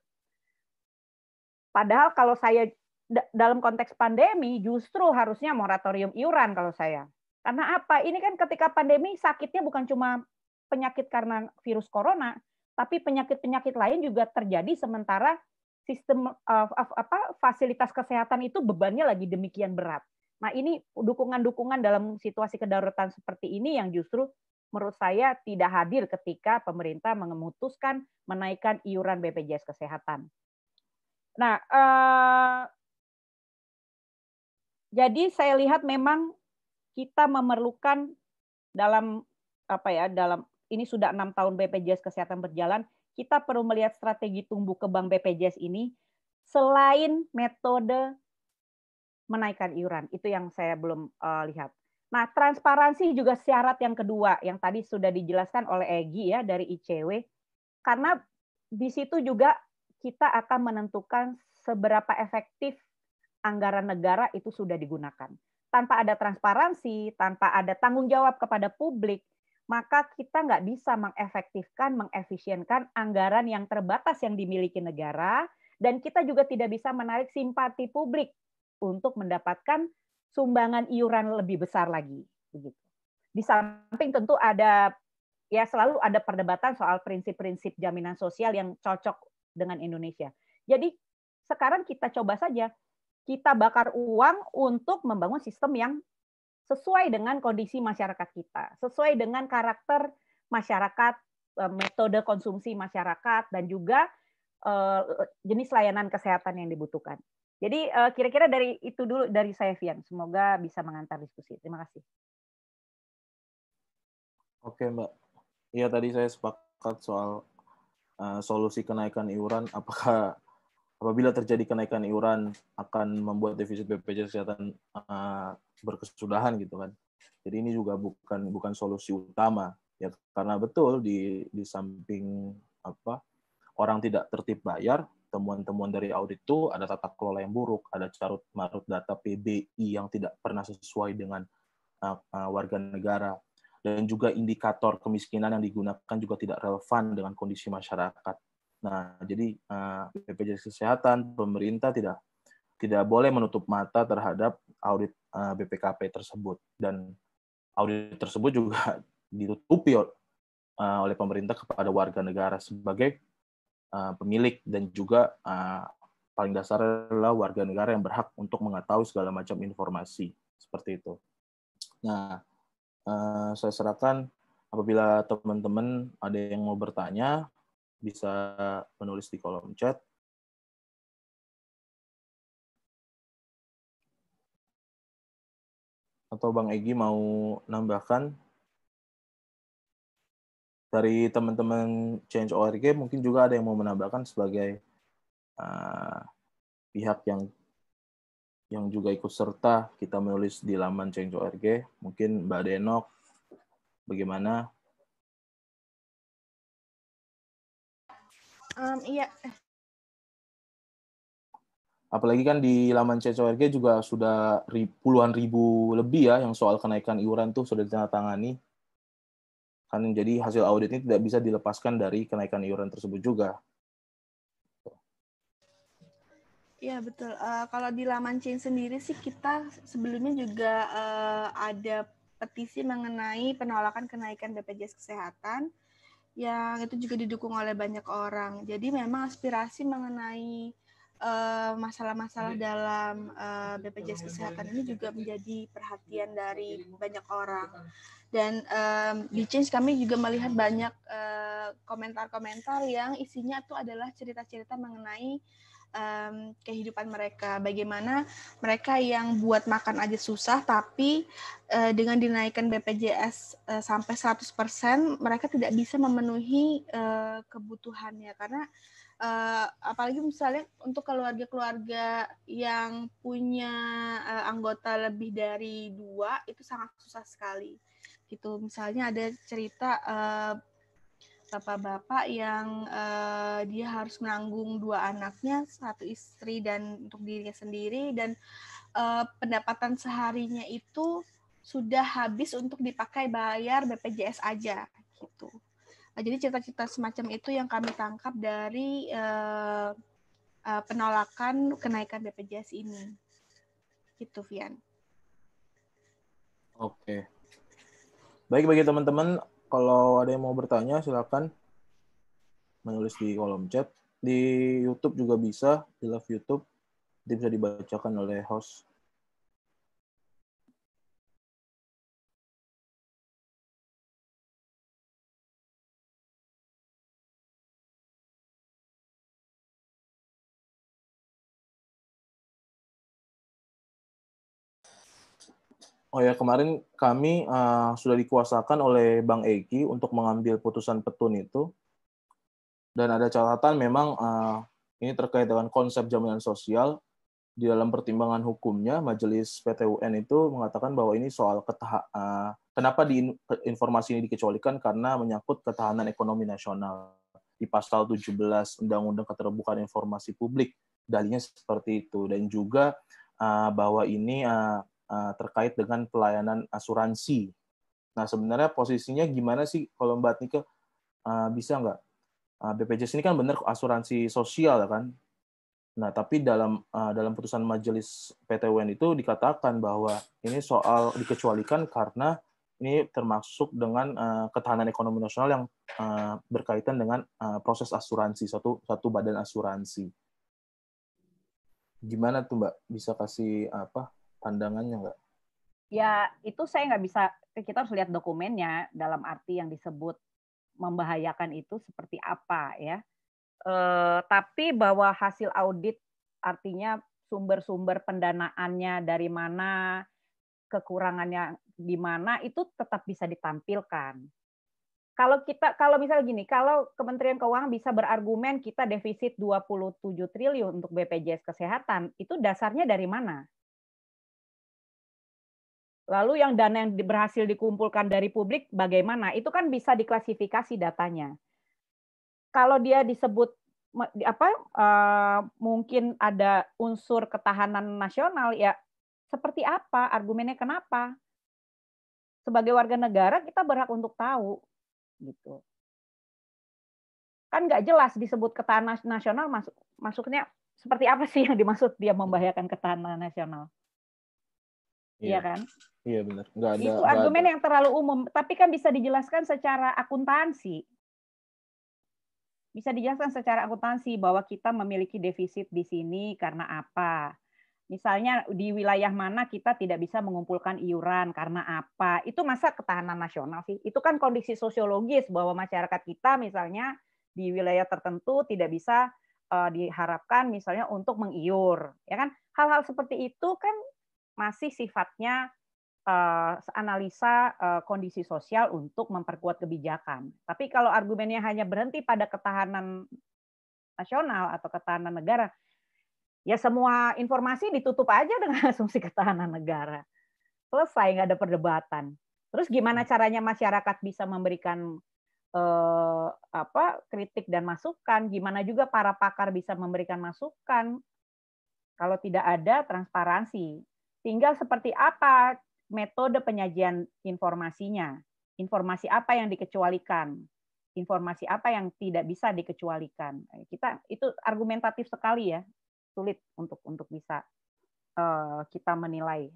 Padahal kalau saya dalam konteks pandemi justru harusnya moratorium iuran kalau saya. Karena apa? Ini kan ketika pandemi sakitnya bukan cuma penyakit karena virus corona, tapi penyakit-penyakit lain juga terjadi sementara sistem fasilitas kesehatan itu bebannya lagi demikian berat. Nah, ini dukungan-dukungan dalam situasi kedaruratan seperti ini yang justru menurut saya tidak hadir ketika pemerintah memutuskan menaikkan iuran BPJS Kesehatan. Nah, jadi saya lihat memang kita memerlukan dalam ini sudah 6 tahun BPJS Kesehatan berjalan, kita perlu melihat strategi tumbuh kembang BPJS ini selain metode menaikkan iuran. Itu yang saya belum lihat. Nah, transparansi juga syarat yang kedua yang tadi sudah dijelaskan oleh Egy ya dari ICW, karena di situ juga kita akan menentukan seberapa efektif anggaran negara itu sudah digunakan. Tanpa ada transparansi, tanpa ada tanggung jawab kepada publik, maka kita nggak bisa mengefektifkan, mengefisienkan anggaran yang terbatas yang dimiliki negara, dan kita juga tidak bisa menarik simpati publik untuk mendapatkan sumbangan iuran lebih besar lagi. Begitu. Di samping tentu ada, ya selalu ada perdebatan soal prinsip-prinsip jaminan sosial yang cocok dengan Indonesia. Jadi sekarang kita coba saja, kita bakar uang untuk membangun sistem yang sesuai dengan kondisi masyarakat kita, sesuai dengan karakter masyarakat, metode konsumsi masyarakat, dan juga jenis layanan kesehatan yang dibutuhkan. Jadi kira-kira dari itu dulu dari saya, Vian. Semoga bisa mengantar diskusi. Terima kasih. Oke, Mbak. Iya, tadi saya sepakat soal solusi kenaikan iuran. Apabila terjadi kenaikan iuran akan membuat defisit BPJS Kesehatan berkesudahan gitu kan. Jadi ini juga bukan solusi utama ya, karena betul di samping orang tidak tertib bayar, temuan-temuan dari audit itu ada tata kelola yang buruk, ada carut marut data PBI yang tidak pernah sesuai dengan warga negara, dan juga indikator kemiskinan yang digunakan juga tidak relevan dengan kondisi masyarakat. Nah, jadi BPJS Kesehatan, pemerintah tidak boleh menutup mata terhadap audit BPKP tersebut, dan audit tersebut juga ditutupi oleh pemerintah kepada warga negara sebagai pemilik, dan juga paling dasar adalah warga negara yang berhak untuk mengetahui segala macam informasi seperti itu. Nah, saya serahkan, apabila teman-teman ada yang mau bertanya bisa menulis di kolom chat. Atau Bang Egy mau nambahkan? Dari teman-teman Change.org mungkin juga ada yang mau menambahkan sebagai pihak yang juga ikut serta kita menulis di laman Change.org. Mungkin Mbak Denok, bagaimana? Iya. Apalagi kan di laman Change.org juga sudah puluhan ribu lebih ya yang soal kenaikan iuran tuh sudah ditandatangani. Kan jadi hasil audit ini tidak bisa dilepaskan dari kenaikan iuran tersebut juga. Iya betul. Kalau di laman Change sendiri sih kita sebelumnya juga ada petisi mengenai penolakan kenaikan BPJS Kesehatan yang itu juga didukung oleh banyak orang. Jadi memang aspirasi mengenai masalah-masalah dalam BPJS Kesehatan ini juga menjadi perhatian dari banyak orang. Dan di Change kami juga melihat banyak komentar-komentar yang isinya itu adalah cerita-cerita mengenai kehidupan mereka, bagaimana mereka yang buat makan aja susah, tapi dengan dinaikkan BPJS sampai 100%, mereka tidak bisa memenuhi kebutuhannya, karena apalagi misalnya untuk keluarga-keluarga yang punya anggota lebih dari 2, itu sangat susah sekali. Gitu, misalnya ada cerita bapak-bapak yang dia harus menanggung 2 anaknya, 1 istri dan untuk dirinya sendiri, dan pendapatan seharinya itu sudah habis untuk dipakai bayar BPJS aja gitu. Jadi cerita-cerita semacam itu yang kami tangkap dari penolakan kenaikan BPJS ini. Gitu, Vian. Oke. Baik, bagi teman-teman, kalau ada yang mau bertanya, silakan menulis di kolom chat. Di YouTube juga bisa, di live YouTube. Nanti bisa dibacakan oleh host. Oh ya, kemarin kami sudah dikuasakan oleh Bang Egi untuk mengambil putusan petun itu, dan ada catatan memang ini terkait dengan konsep jaminan sosial. Di dalam pertimbangan hukumnya, Majelis PT-UN itu mengatakan bahwa ini soal kenapa informasi ini dikecualikan karena menyangkut ketahanan ekonomi nasional di pasal 17 Undang-Undang Keterbukaan Informasi Publik. Dalihnya seperti itu, dan juga bahwa ini terkait dengan pelayanan asuransi. Nah, sebenarnya posisinya gimana sih kalau Mbak Nika? Bisa nggak? BPJS ini kan benar asuransi sosial, kan? Nah, tapi dalam putusan Majelis PT-UN itu dikatakan bahwa ini soal dikecualikan karena ini termasuk dengan ketahanan ekonomi nasional yang berkaitan dengan proses asuransi, satu badan asuransi. Gimana tuh Mbak? Bisa kasih pandangannya nggak? Ya, itu saya nggak bisa, kita harus lihat dokumennya dalam arti yang disebut membahayakan itu seperti apa ya. Tapi bahwa hasil audit artinya sumber-sumber pendanaannya dari mana, kekurangannya di mana, itu tetap bisa ditampilkan. Kalau misalnya gini, kalau Kementerian Keuangan bisa berargumen kita defisit 27 triliun untuk BPJS Kesehatan, itu dasarnya dari mana? Lalu yang dana yang berhasil dikumpulkan dari publik bagaimana? Itu kan bisa diklasifikasi datanya. Kalau dia disebut mungkin ada unsur ketahanan nasional, ya seperti apa? Argumennya kenapa? Sebagai warga negara kita berhak untuk tahu, gitu. Kan nggak jelas disebut ketahanan nasional, maksudnya seperti apa sih yang dimaksud dia membahayakan ketahanan nasional? Iya kan? Iya benar. Itu argumen yang terlalu umum, tapi kan bisa dijelaskan secara akuntansi. Bisa dijelaskan secara akuntansi bahwa kita memiliki defisit di sini karena apa. Misalnya di wilayah mana kita tidak bisa mengumpulkan iuran karena apa. Itu masa ketahanan nasional sih? Itu kan kondisi sosiologis bahwa masyarakat kita misalnya di wilayah tertentu tidak bisa diharapkan misalnya untuk mengiur. Ya kan? Hal-hal seperti itu kan masih sifatnya analisa kondisi sosial untuk memperkuat kebijakan. Tapi kalau argumennya hanya berhenti pada ketahanan nasional atau ketahanan negara, ya semua informasi ditutup aja dengan asumsi ketahanan negara. Selesai, nggak ada perdebatan. Terus gimana caranya masyarakat bisa memberikan kritik dan masukan? Gimana juga para pakar bisa memberikan masukan kalau tidak ada transparansi? Tinggal seperti apa metode penyajian informasinya, informasi apa yang dikecualikan, informasi apa yang tidak bisa dikecualikan. Kita itu argumentatif sekali ya, sulit untuk bisa kita menilai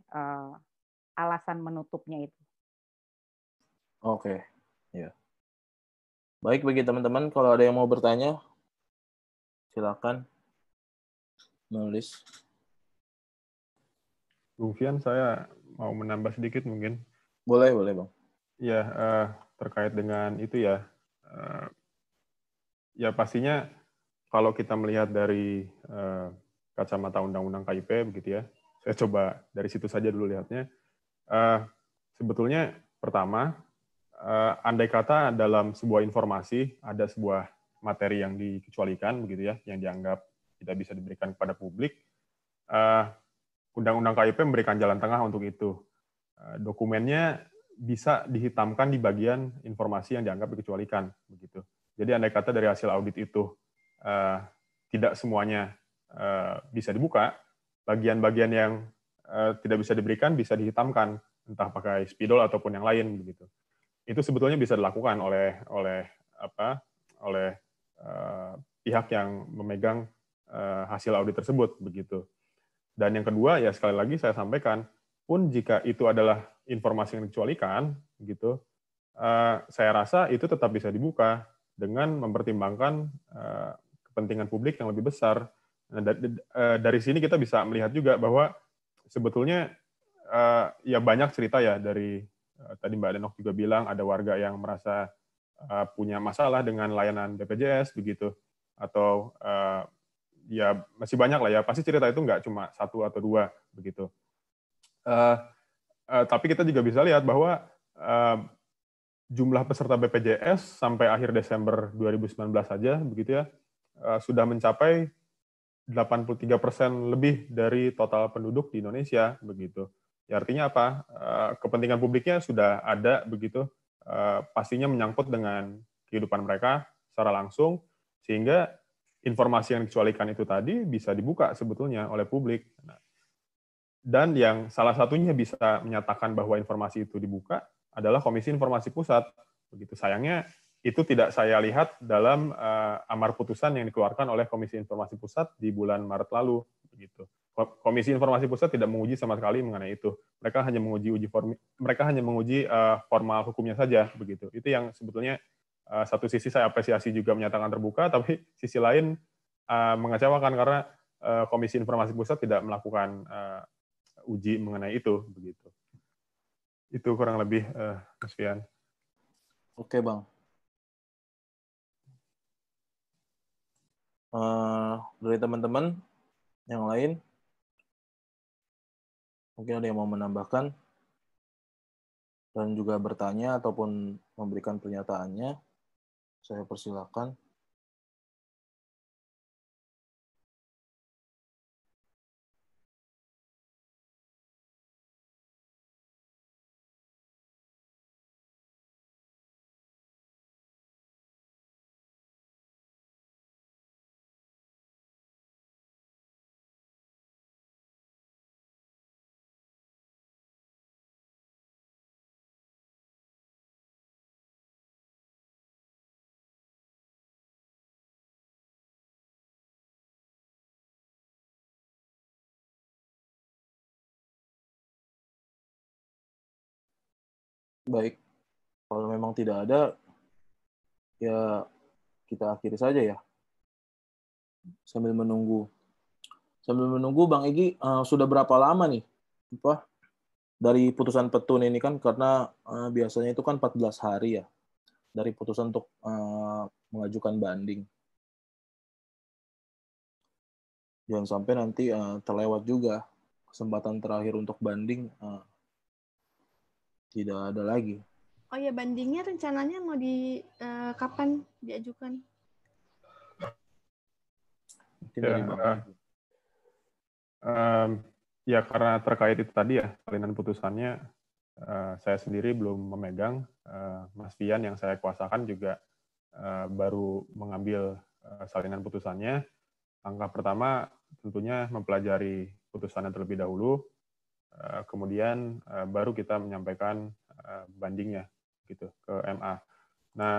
alasan menutupnya itu. Oke, ya. Baik, bagi teman-teman, kalau ada yang mau bertanya, silakan nulis. Bung Fian, saya mau menambah sedikit mungkin. Boleh Bang. Ya, terkait dengan itu ya, ya pastinya kalau kita melihat dari kacamata Undang-Undang KIP, begitu ya, saya coba dari situ saja dulu lihatnya. Sebetulnya pertama, andai kata dalam sebuah informasi ada sebuah materi yang dikecualikan, begitu ya, yang dianggap tidak bisa diberikan kepada publik, Undang-Undang KIP memberikan jalan tengah untuk itu. Dokumennya bisa dihitamkan di bagian informasi yang dianggap dikecualikan, begitu. Jadi andai kata dari hasil audit itu tidak semuanya bisa dibuka, bagian-bagian yang tidak bisa diberikan bisa dihitamkan, entah pakai spidol ataupun yang lain, begitu. Itu sebetulnya bisa dilakukan oleh pihak yang memegang hasil audit tersebut, begitu. Dan yang kedua, ya sekali lagi saya sampaikan, pun jika itu adalah informasi yang dikecualikan, gitu, saya rasa itu tetap bisa dibuka dengan mempertimbangkan kepentingan publik yang lebih besar. Nah, dari sini kita bisa melihat juga bahwa sebetulnya ya banyak cerita ya dari tadi Mbak Denok juga bilang ada warga yang merasa punya masalah dengan layanan BPJS begitu, atau ya masih banyak lah ya, pasti cerita itu nggak cuma satu atau dua begitu. Tapi kita juga bisa lihat bahwa jumlah peserta BPJS sampai akhir Desember 2019 saja, begitu ya, sudah mencapai 83% lebih dari total penduduk di Indonesia, begitu. Ya, artinya apa? Kepentingan publiknya sudah ada, begitu. Pastinya menyangkut dengan kehidupan mereka secara langsung, sehingga informasi yang dikecualikan itu tadi bisa dibuka sebetulnya oleh publik. Dan yang salah satunya bisa menyatakan bahwa informasi itu dibuka adalah Komisi Informasi Pusat. Begitu. Sayangnya itu tidak saya lihat dalam amar putusan yang dikeluarkan oleh Komisi Informasi Pusat di bulan Maret lalu. Begitu. Komisi Informasi Pusat tidak menguji sama sekali mengenai itu. Mereka hanya menguji formal hukumnya saja. Begitu. Itu yang sebetulnya satu sisi saya apresiasi juga menyatakan terbuka, tapi sisi lain mengecewakan karena Komisi Informasi Pusat tidak melakukan uji mengenai itu. Begitu. Itu kurang lebih, Mas Fian. Oke, Bang. Dari teman-teman yang lain, mungkin ada yang mau menambahkan dan juga bertanya ataupun memberikan pernyataannya, saya persilakan. Baik, kalau memang tidak ada, ya kita akhiri saja ya. Sambil menunggu. Bang Egy, sudah berapa lama nih dari putusan Petun ini kan, karena biasanya itu kan 14 hari ya dari putusan untuk mengajukan banding. Jangan sampai nanti terlewat juga kesempatan terakhir untuk banding, tidak ada lagi. Oh ya, bandingnya rencananya mau kapan diajukan? Mungkin dari Bang Egy. Ya, karena terkait itu tadi ya, salinan putusannya saya sendiri belum memegang. Mas Fian yang saya kuasakan juga baru mengambil salinan putusannya. Langkah pertama tentunya mempelajari putusannya terlebih dahulu, kemudian baru kita menyampaikan bandingnya gitu ke MA. Nah,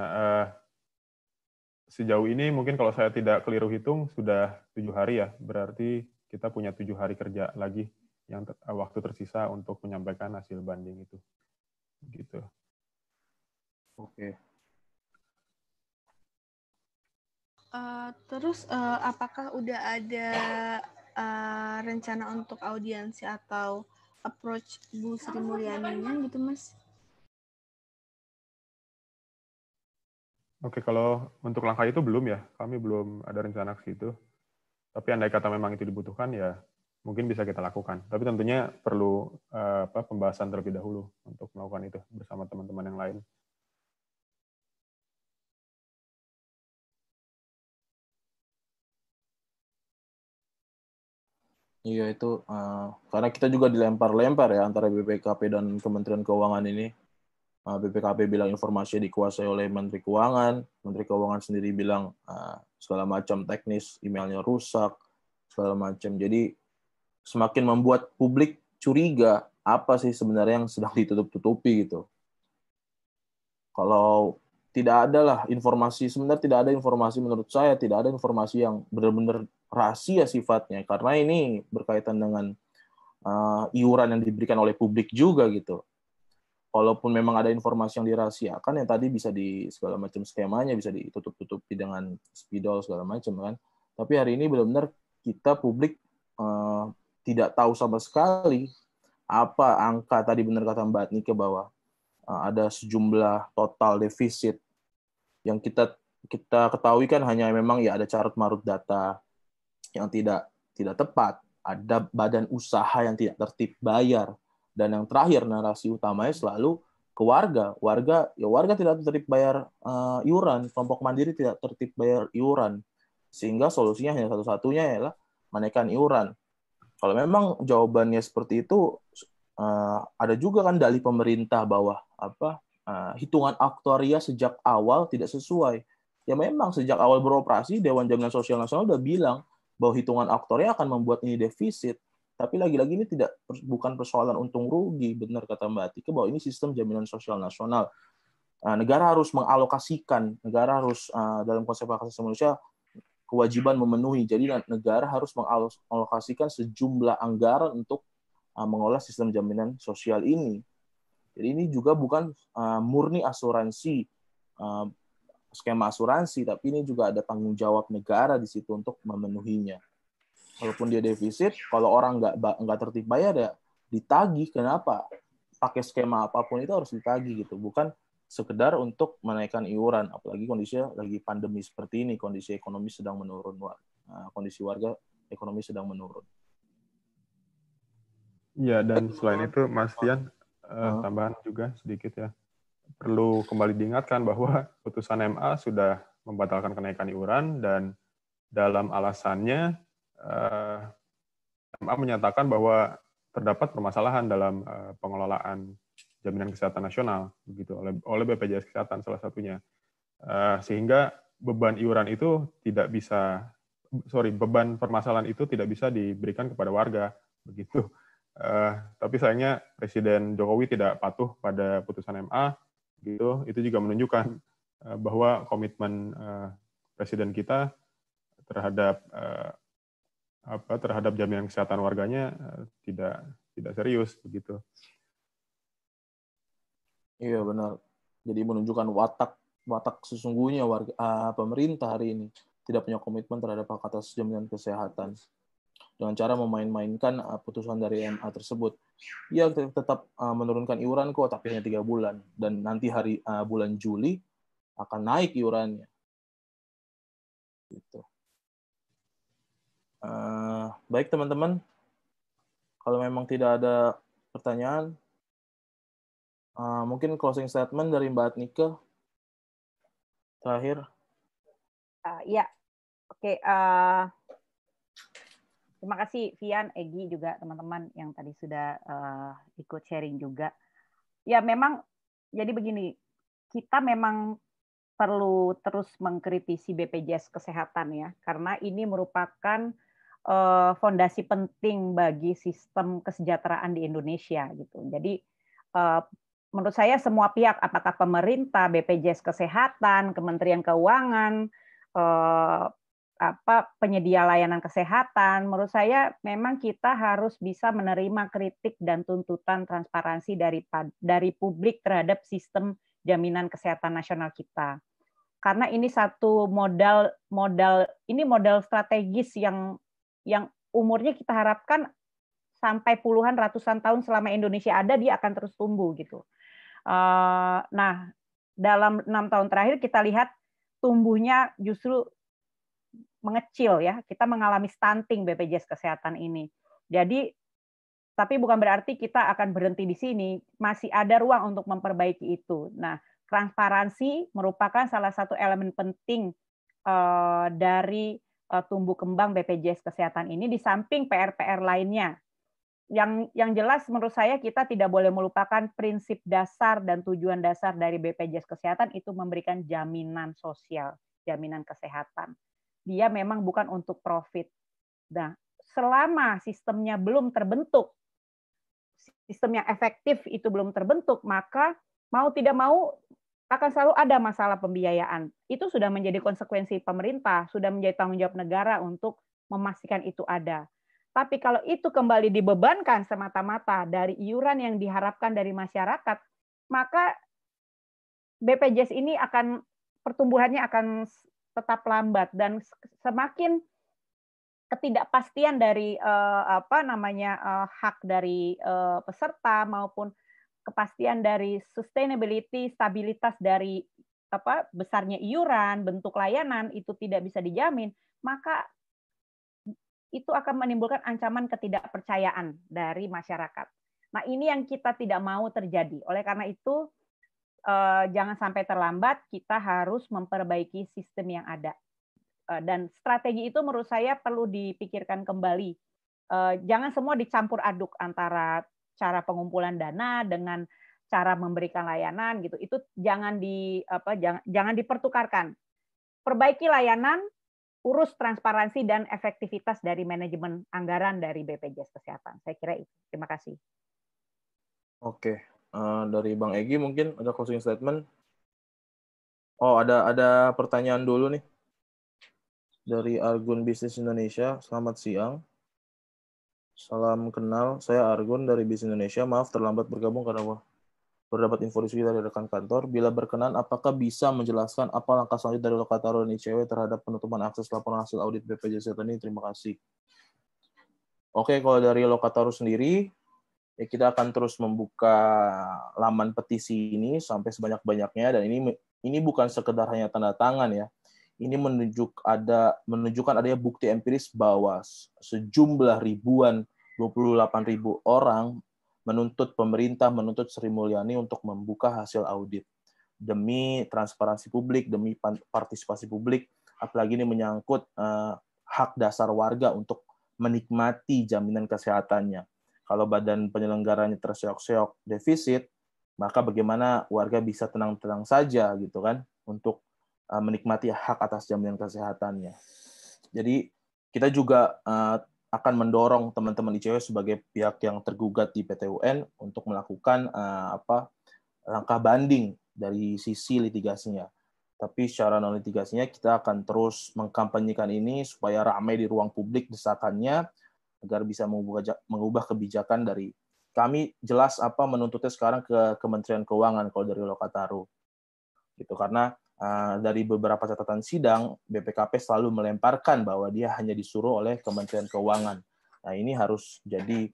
sejauh ini mungkin kalau saya tidak keliru hitung sudah 7 hari ya, berarti kita punya 7 hari kerja lagi yang waktu tersisa untuk menyampaikan hasil banding itu. Gitu. Oke. Terus apakah udah ada rencana untuk audiensi atau approach Bu Sri Mulyaninya gitu, Mas? Oke, kalau untuk langkah itu belum ya, kami belum ada rencana ke situ. Tapi andai kata memang itu dibutuhkan ya mungkin bisa kita lakukan. Tapi tentunya perlu pembahasan terlebih dahulu untuk melakukan itu bersama teman-teman yang lain. Iya itu karena kita juga dilempar-lempar ya antara BPKP dan Kementerian Keuangan ini. BPKP bilang informasi dikuasai oleh Menteri Keuangan, Menteri Keuangan sendiri bilang segala macam teknis, emailnya rusak, segala macam. Jadi semakin membuat publik curiga apa sih sebenarnya yang sedang ditutup-tutupi gitu. Kalau tidak ada lah informasi, sebenarnya tidak ada informasi, menurut saya tidak ada informasi yang benar-benar rahasia sifatnya, karena ini berkaitan dengan iuran yang diberikan oleh publik juga gitu. Walaupun memang ada informasi yang dirahasiakan, yang tadi bisa di segala macam skemanya bisa ditutup-tutupi dengan spidol segala macam kan. Tapi hari ini benar-benar kita publik tidak tahu sama sekali apa angka tadi, benar kata Mbak Nike bahwa ada sejumlah total defisit yang kita ketahui kan hanya memang ya ada carut marut data yang tidak tepat, ada badan usaha yang tidak tertib bayar, Dan yang terakhir, narasi utamanya selalu ke warga. Warga tidak tertib bayar iuran, kelompok mandiri tidak tertib bayar iuran. Sehingga solusinya hanya satu-satunya ialah menaikkan iuran. Kalau memang jawabannya seperti itu, ada juga kan dalih pemerintah bahwa hitungan aktuaria sejak awal tidak sesuai. Ya memang sejak awal beroperasi, Dewan Jaminan Sosial Nasional sudah bilang bahwa hitungan aktuaria akan membuat ini defisit. Tapi lagi-lagi ini bukan persoalan untung rugi, benar kata Mbak Atika bahwa ini sistem jaminan sosial nasional. Negara harus mengalokasikan, negara harus dalam konsep hak asasi manusia kewajiban memenuhi. Jadi negara harus mengalokasikan sejumlah anggaran untuk mengolah sistem jaminan sosial ini. Jadi ini juga bukan murni asuransi, skema asuransi, tapi ini juga ada tanggung jawab negara di situ untuk memenuhinya. Walaupun dia defisit, kalau orang nggak tertib bayar ya ditagih. Kenapa? Pakai skema apapun itu harus ditagih gitu, bukan sekedar untuk menaikkan iuran. Apalagi kondisinya lagi pandemi seperti ini, kondisi ekonomi sedang menurun, kondisi warga ekonomi sedang menurun. Iya, dan selain itu Mas Fian, tambahan juga sedikit ya. Perlu kembali diingatkan bahwa putusan MA sudah membatalkan kenaikan iuran, dan dalam alasannya MA menyatakan bahwa terdapat permasalahan dalam pengelolaan jaminan kesehatan nasional begitu oleh BPJS Kesehatan salah satunya, sehingga beban iuran itu beban permasalahan itu tidak bisa diberikan kepada warga begitu. Tapi sayangnya Presiden Jokowi tidak patuh pada putusan MA gitu. Itu juga menunjukkan bahwa komitmen Presiden kita terhadap jaminan kesehatan warganya tidak serius begitu. Iya benar. Jadi menunjukkan watak sesungguhnya pemerintah hari ini tidak punya komitmen terhadap hak atas jaminan kesehatan dengan cara memain-mainkan putusan dari MA tersebut. Ia tetap menurunkan iuran kok, tapi hanya 3 bulan, dan nanti bulan Juli akan naik iurannya. Gitu. Baik teman-teman, kalau memang tidak ada pertanyaan, mungkin closing statement dari Mbak Atnika terakhir. Ya, oke. Terima kasih Vian, Egy juga teman-teman yang tadi sudah ikut sharing juga. Ya memang, jadi begini, kita memang perlu terus mengkritisi BPJS Kesehatan ya, karena ini merupakan fondasi penting bagi sistem kesejahteraan di Indonesia gitu. Jadi menurut saya semua pihak, apakah pemerintah, BPJS Kesehatan, Kementerian Keuangan, penyedia layanan kesehatan, menurut saya memang kita harus bisa menerima kritik dan tuntutan transparansi dari publik terhadap sistem jaminan kesehatan nasional kita. Karena ini satu modal strategis yang umurnya kita harapkan sampai puluhan ratusan tahun selama Indonesia ada, dia akan terus tumbuh gitu. Nah, dalam 6 tahun terakhir kita lihat tumbuhnya justru mengecil ya. Kita mengalami stunting BPJS Kesehatan ini. Jadi, tapi bukan berarti kita akan berhenti di sini. Masih ada ruang untuk memperbaiki itu. Nah, transparansi merupakan salah satu elemen penting dari tumbuh kembang BPJS Kesehatan ini, di samping PR-PR lainnya. Yang jelas menurut saya kita tidak boleh melupakan prinsip dasar dan tujuan dasar dari BPJS Kesehatan itu memberikan jaminan sosial, jaminan kesehatan. Dia memang bukan untuk profit. Nah, selama sistemnya belum terbentuk, sistem yang efektif itu belum terbentuk, maka mau tidak mau akan selalu ada masalah pembiayaan. Itu sudah menjadi konsekuensi pemerintah, sudah menjadi tanggung jawab negara untuk memastikan itu ada. Tapi kalau itu kembali dibebankan semata-mata dari iuran yang diharapkan dari masyarakat, maka BPJS ini pertumbuhannya akan tetap lambat, dan semakin ketidakpastian dari hak dari peserta maupun kepastian dari sustainability, stabilitas dari besarnya iuran, bentuk layanan itu tidak bisa dijamin, maka itu akan menimbulkan ancaman ketidakpercayaan dari masyarakat. Nah, ini yang kita tidak mau terjadi. Oleh karena itu, jangan sampai terlambat, kita harus memperbaiki sistem yang ada. Dan strategi itu menurut saya perlu dipikirkan kembali. Jangan semua dicampur aduk antara cara pengumpulan dana dengan cara memberikan layanan gitu. Itu jangan dipertukarkan. Perbaiki layanan, urus transparansi dan efektivitas dari manajemen anggaran dari BPJS Kesehatan. Saya kira itu. Terima kasih. Oke, dari Bang Egy mungkin ada closing statement. Oh, ada pertanyaan dulu nih dari Argun Bisnis Indonesia. Selamat siang. Salam kenal, saya Argun dari Bisnis Indonesia. Maaf terlambat bergabung karena berdapat informasi dari rekan kantor. Bila berkenan, apakah bisa menjelaskan apa langkah selanjutnya dari Lokataru dan ICW terhadap penutupan akses laporan hasil audit BPJS Kesehatan ini? Terima kasih. Oke, kalau dari Lokataru sendiri, ya kita akan terus membuka laman petisi ini sampai sebanyak-banyaknya, dan ini bukan sekedar hanya tanda tangan ya. Ini menunjukkan adanya bukti empiris bahwa sejumlah 28.000 orang menuntut pemerintah, menuntut Sri Mulyani untuk membuka hasil audit demi transparansi publik, demi partisipasi publik, apalagi ini menyangkut hak dasar warga untuk menikmati jaminan kesehatannya. Kalau badan penyelenggaranya terseok-seok defisit, maka bagaimana warga bisa tenang-tenang saja gitu kan untuk menikmati hak atas jaminan kesehatannya. Jadi kita juga akan mendorong teman-teman ICW sebagai pihak yang tergugat di PT UN untuk melakukan langkah banding dari sisi litigasinya. Tapi secara non litigasinya kita akan terus mengkampanyekan ini supaya ramai di ruang publik desakannya agar bisa mengubah kebijakan dari kami. Jelas menuntutnya sekarang ke Kementerian Keuangan kalau dari Lokataru. Gitu, karena dari beberapa catatan sidang, BPKP selalu melemparkan bahwa dia hanya disuruh oleh Kementerian Keuangan. Nah, ini harus jadi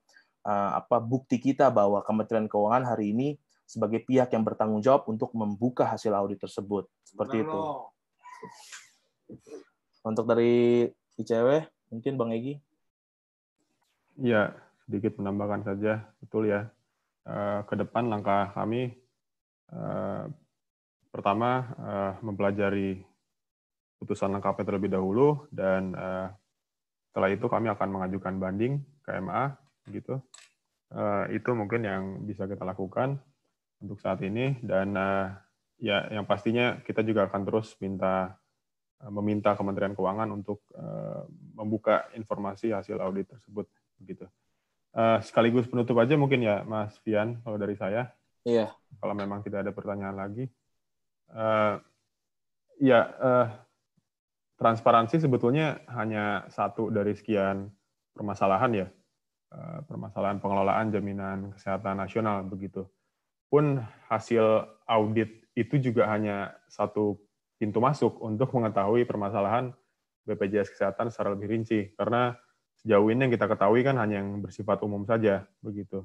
bukti kita bahwa Kementerian Keuangan hari ini sebagai pihak yang bertanggung jawab untuk membuka hasil audit tersebut. Seperti itu. Untuk dari ICW, mungkin Bang Egy? Ya, sedikit menambahkan saja. Betul ya. Ke depan langkah kami pertama, mempelajari putusan lengkapnya terlebih dahulu, dan setelah itu kami akan mengajukan banding ke MA, gitu. Itu mungkin yang bisa kita lakukan untuk saat ini, dan ya yang pastinya kita juga akan terus meminta Kementerian Keuangan untuk membuka informasi hasil audit tersebut, begitu. Sekaligus penutup aja mungkin ya, Mas Fian, kalau dari saya. Iya. Kalau memang tidak ada pertanyaan lagi. Transparansi sebetulnya hanya satu dari sekian permasalahan ya, permasalahan pengelolaan jaminan kesehatan nasional begitu. Pun hasil audit itu juga hanya satu pintu masuk untuk mengetahui permasalahan BPJS Kesehatan secara lebih rinci, karena sejauh ini yang kita ketahui kan hanya yang bersifat umum saja begitu.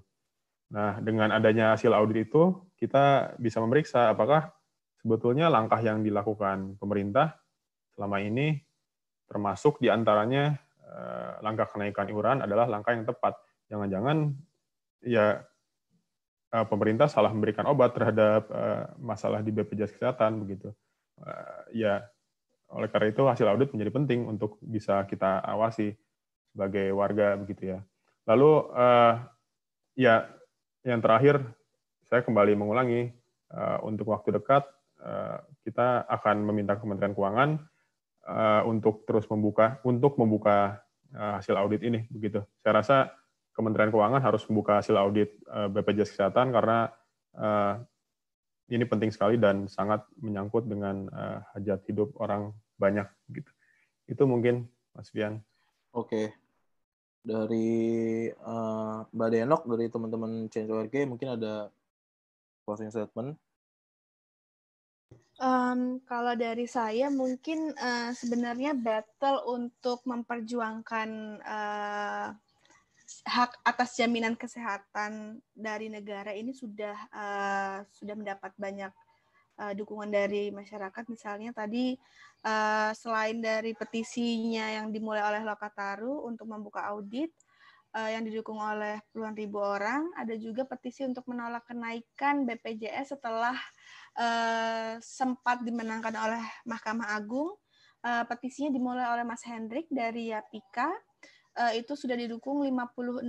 Nah, dengan adanya hasil audit itu, kita bisa memeriksa apakah sebetulnya langkah yang dilakukan pemerintah selama ini, termasuk diantaranya langkah kenaikan iuran, adalah langkah yang tepat. Jangan-jangan ya pemerintah salah memberikan obat terhadap masalah di BPJS Kesehatan begitu. Ya, oleh karena itu hasil audit menjadi penting untuk bisa kita awasi sebagai warga begitu ya. Lalu ya yang terakhir, saya kembali mengulangi, untuk waktu dekat kita akan meminta Kementerian Keuangan untuk terus membuka hasil audit ini begitu. Saya rasa Kementerian Keuangan harus membuka hasil audit BPJS Kesehatan karena ini penting sekali dan sangat menyangkut dengan hajat hidup orang banyak gitu. Itu mungkin Mas Fian. Oke. Dari Mbak Denok, dari teman-teman Change.org, mungkin ada closing statement? Kalau dari saya mungkin sebenarnya battle untuk memperjuangkan hak atas jaminan kesehatan dari negara ini sudah mendapat banyak dukungan dari masyarakat. Misalnya tadi selain dari petisinya yang dimulai oleh Lokataru untuk membuka audit, yang didukung oleh puluhan ribu orang. Ada juga petisi untuk menolak kenaikan BPJS setelah sempat dimenangkan oleh Mahkamah Agung. Petisinya dimulai oleh Mas Hendrik dari Yapika. Itu sudah didukung 56.000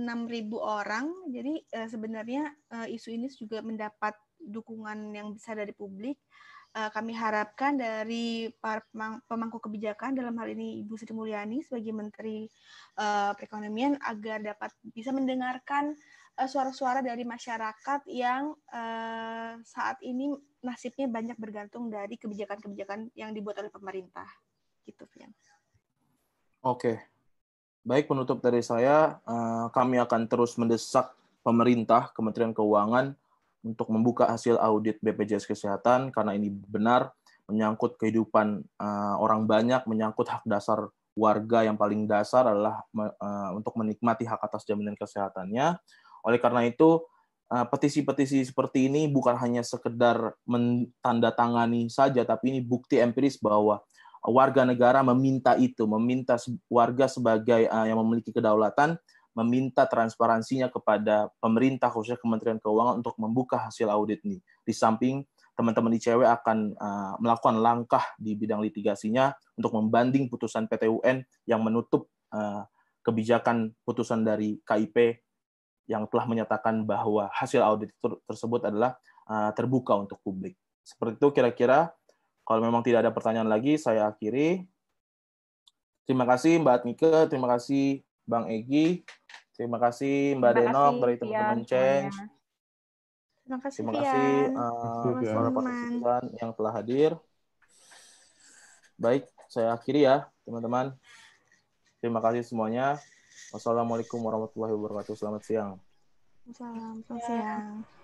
orang. Jadi sebenarnya isu ini juga mendapat dukungan yang besar dari publik. Kami harapkan dari para pemangku kebijakan, dalam hal ini Ibu Sri Mulyani sebagai Menteri Perekonomian, agar dapat bisa mendengarkan suara-suara dari masyarakat yang saat ini nasibnya banyak bergantung dari kebijakan-kebijakan yang dibuat oleh pemerintah. Gitu, Fian. Oke. Baik, penutup dari saya, kami akan terus mendesak pemerintah, Kementerian Keuangan, untuk membuka hasil audit BPJS Kesehatan, karena ini benar menyangkut kehidupan orang banyak, menyangkut hak dasar warga yang paling dasar adalah untuk menikmati hak atas jaminan kesehatannya. Oleh karena itu, petisi-petisi seperti ini bukan hanya sekedar mentandatangani saja, tapi ini bukti empiris bahwa warga negara meminta itu, meminta warga sebagai yang memiliki kedaulatan, meminta transparansinya kepada pemerintah, khususnya Kementerian Keuangan, untuk membuka hasil audit ini. Di samping teman-teman ICW akan melakukan langkah di bidang litigasinya untuk membanding putusan PT UN yang menutup kebijakan putusan dari KIP yang telah menyatakan bahwa hasil audit tersebut adalah terbuka untuk publik. Seperti itu kira-kira. Kalau memang tidak ada pertanyaan lagi, saya akhiri. Terima kasih Mbak Nike, terima kasih Bang Egy, terima kasih Mbak Denok dari teman-teman Change. Terima kasih, Terima kasih para teman-teman partisipan yang telah hadir. Baik, saya akhiri ya, teman-teman. Terima kasih semuanya. Wassalamualaikum warahmatullahi wabarakatuh. Selamat siang. Selamat siang.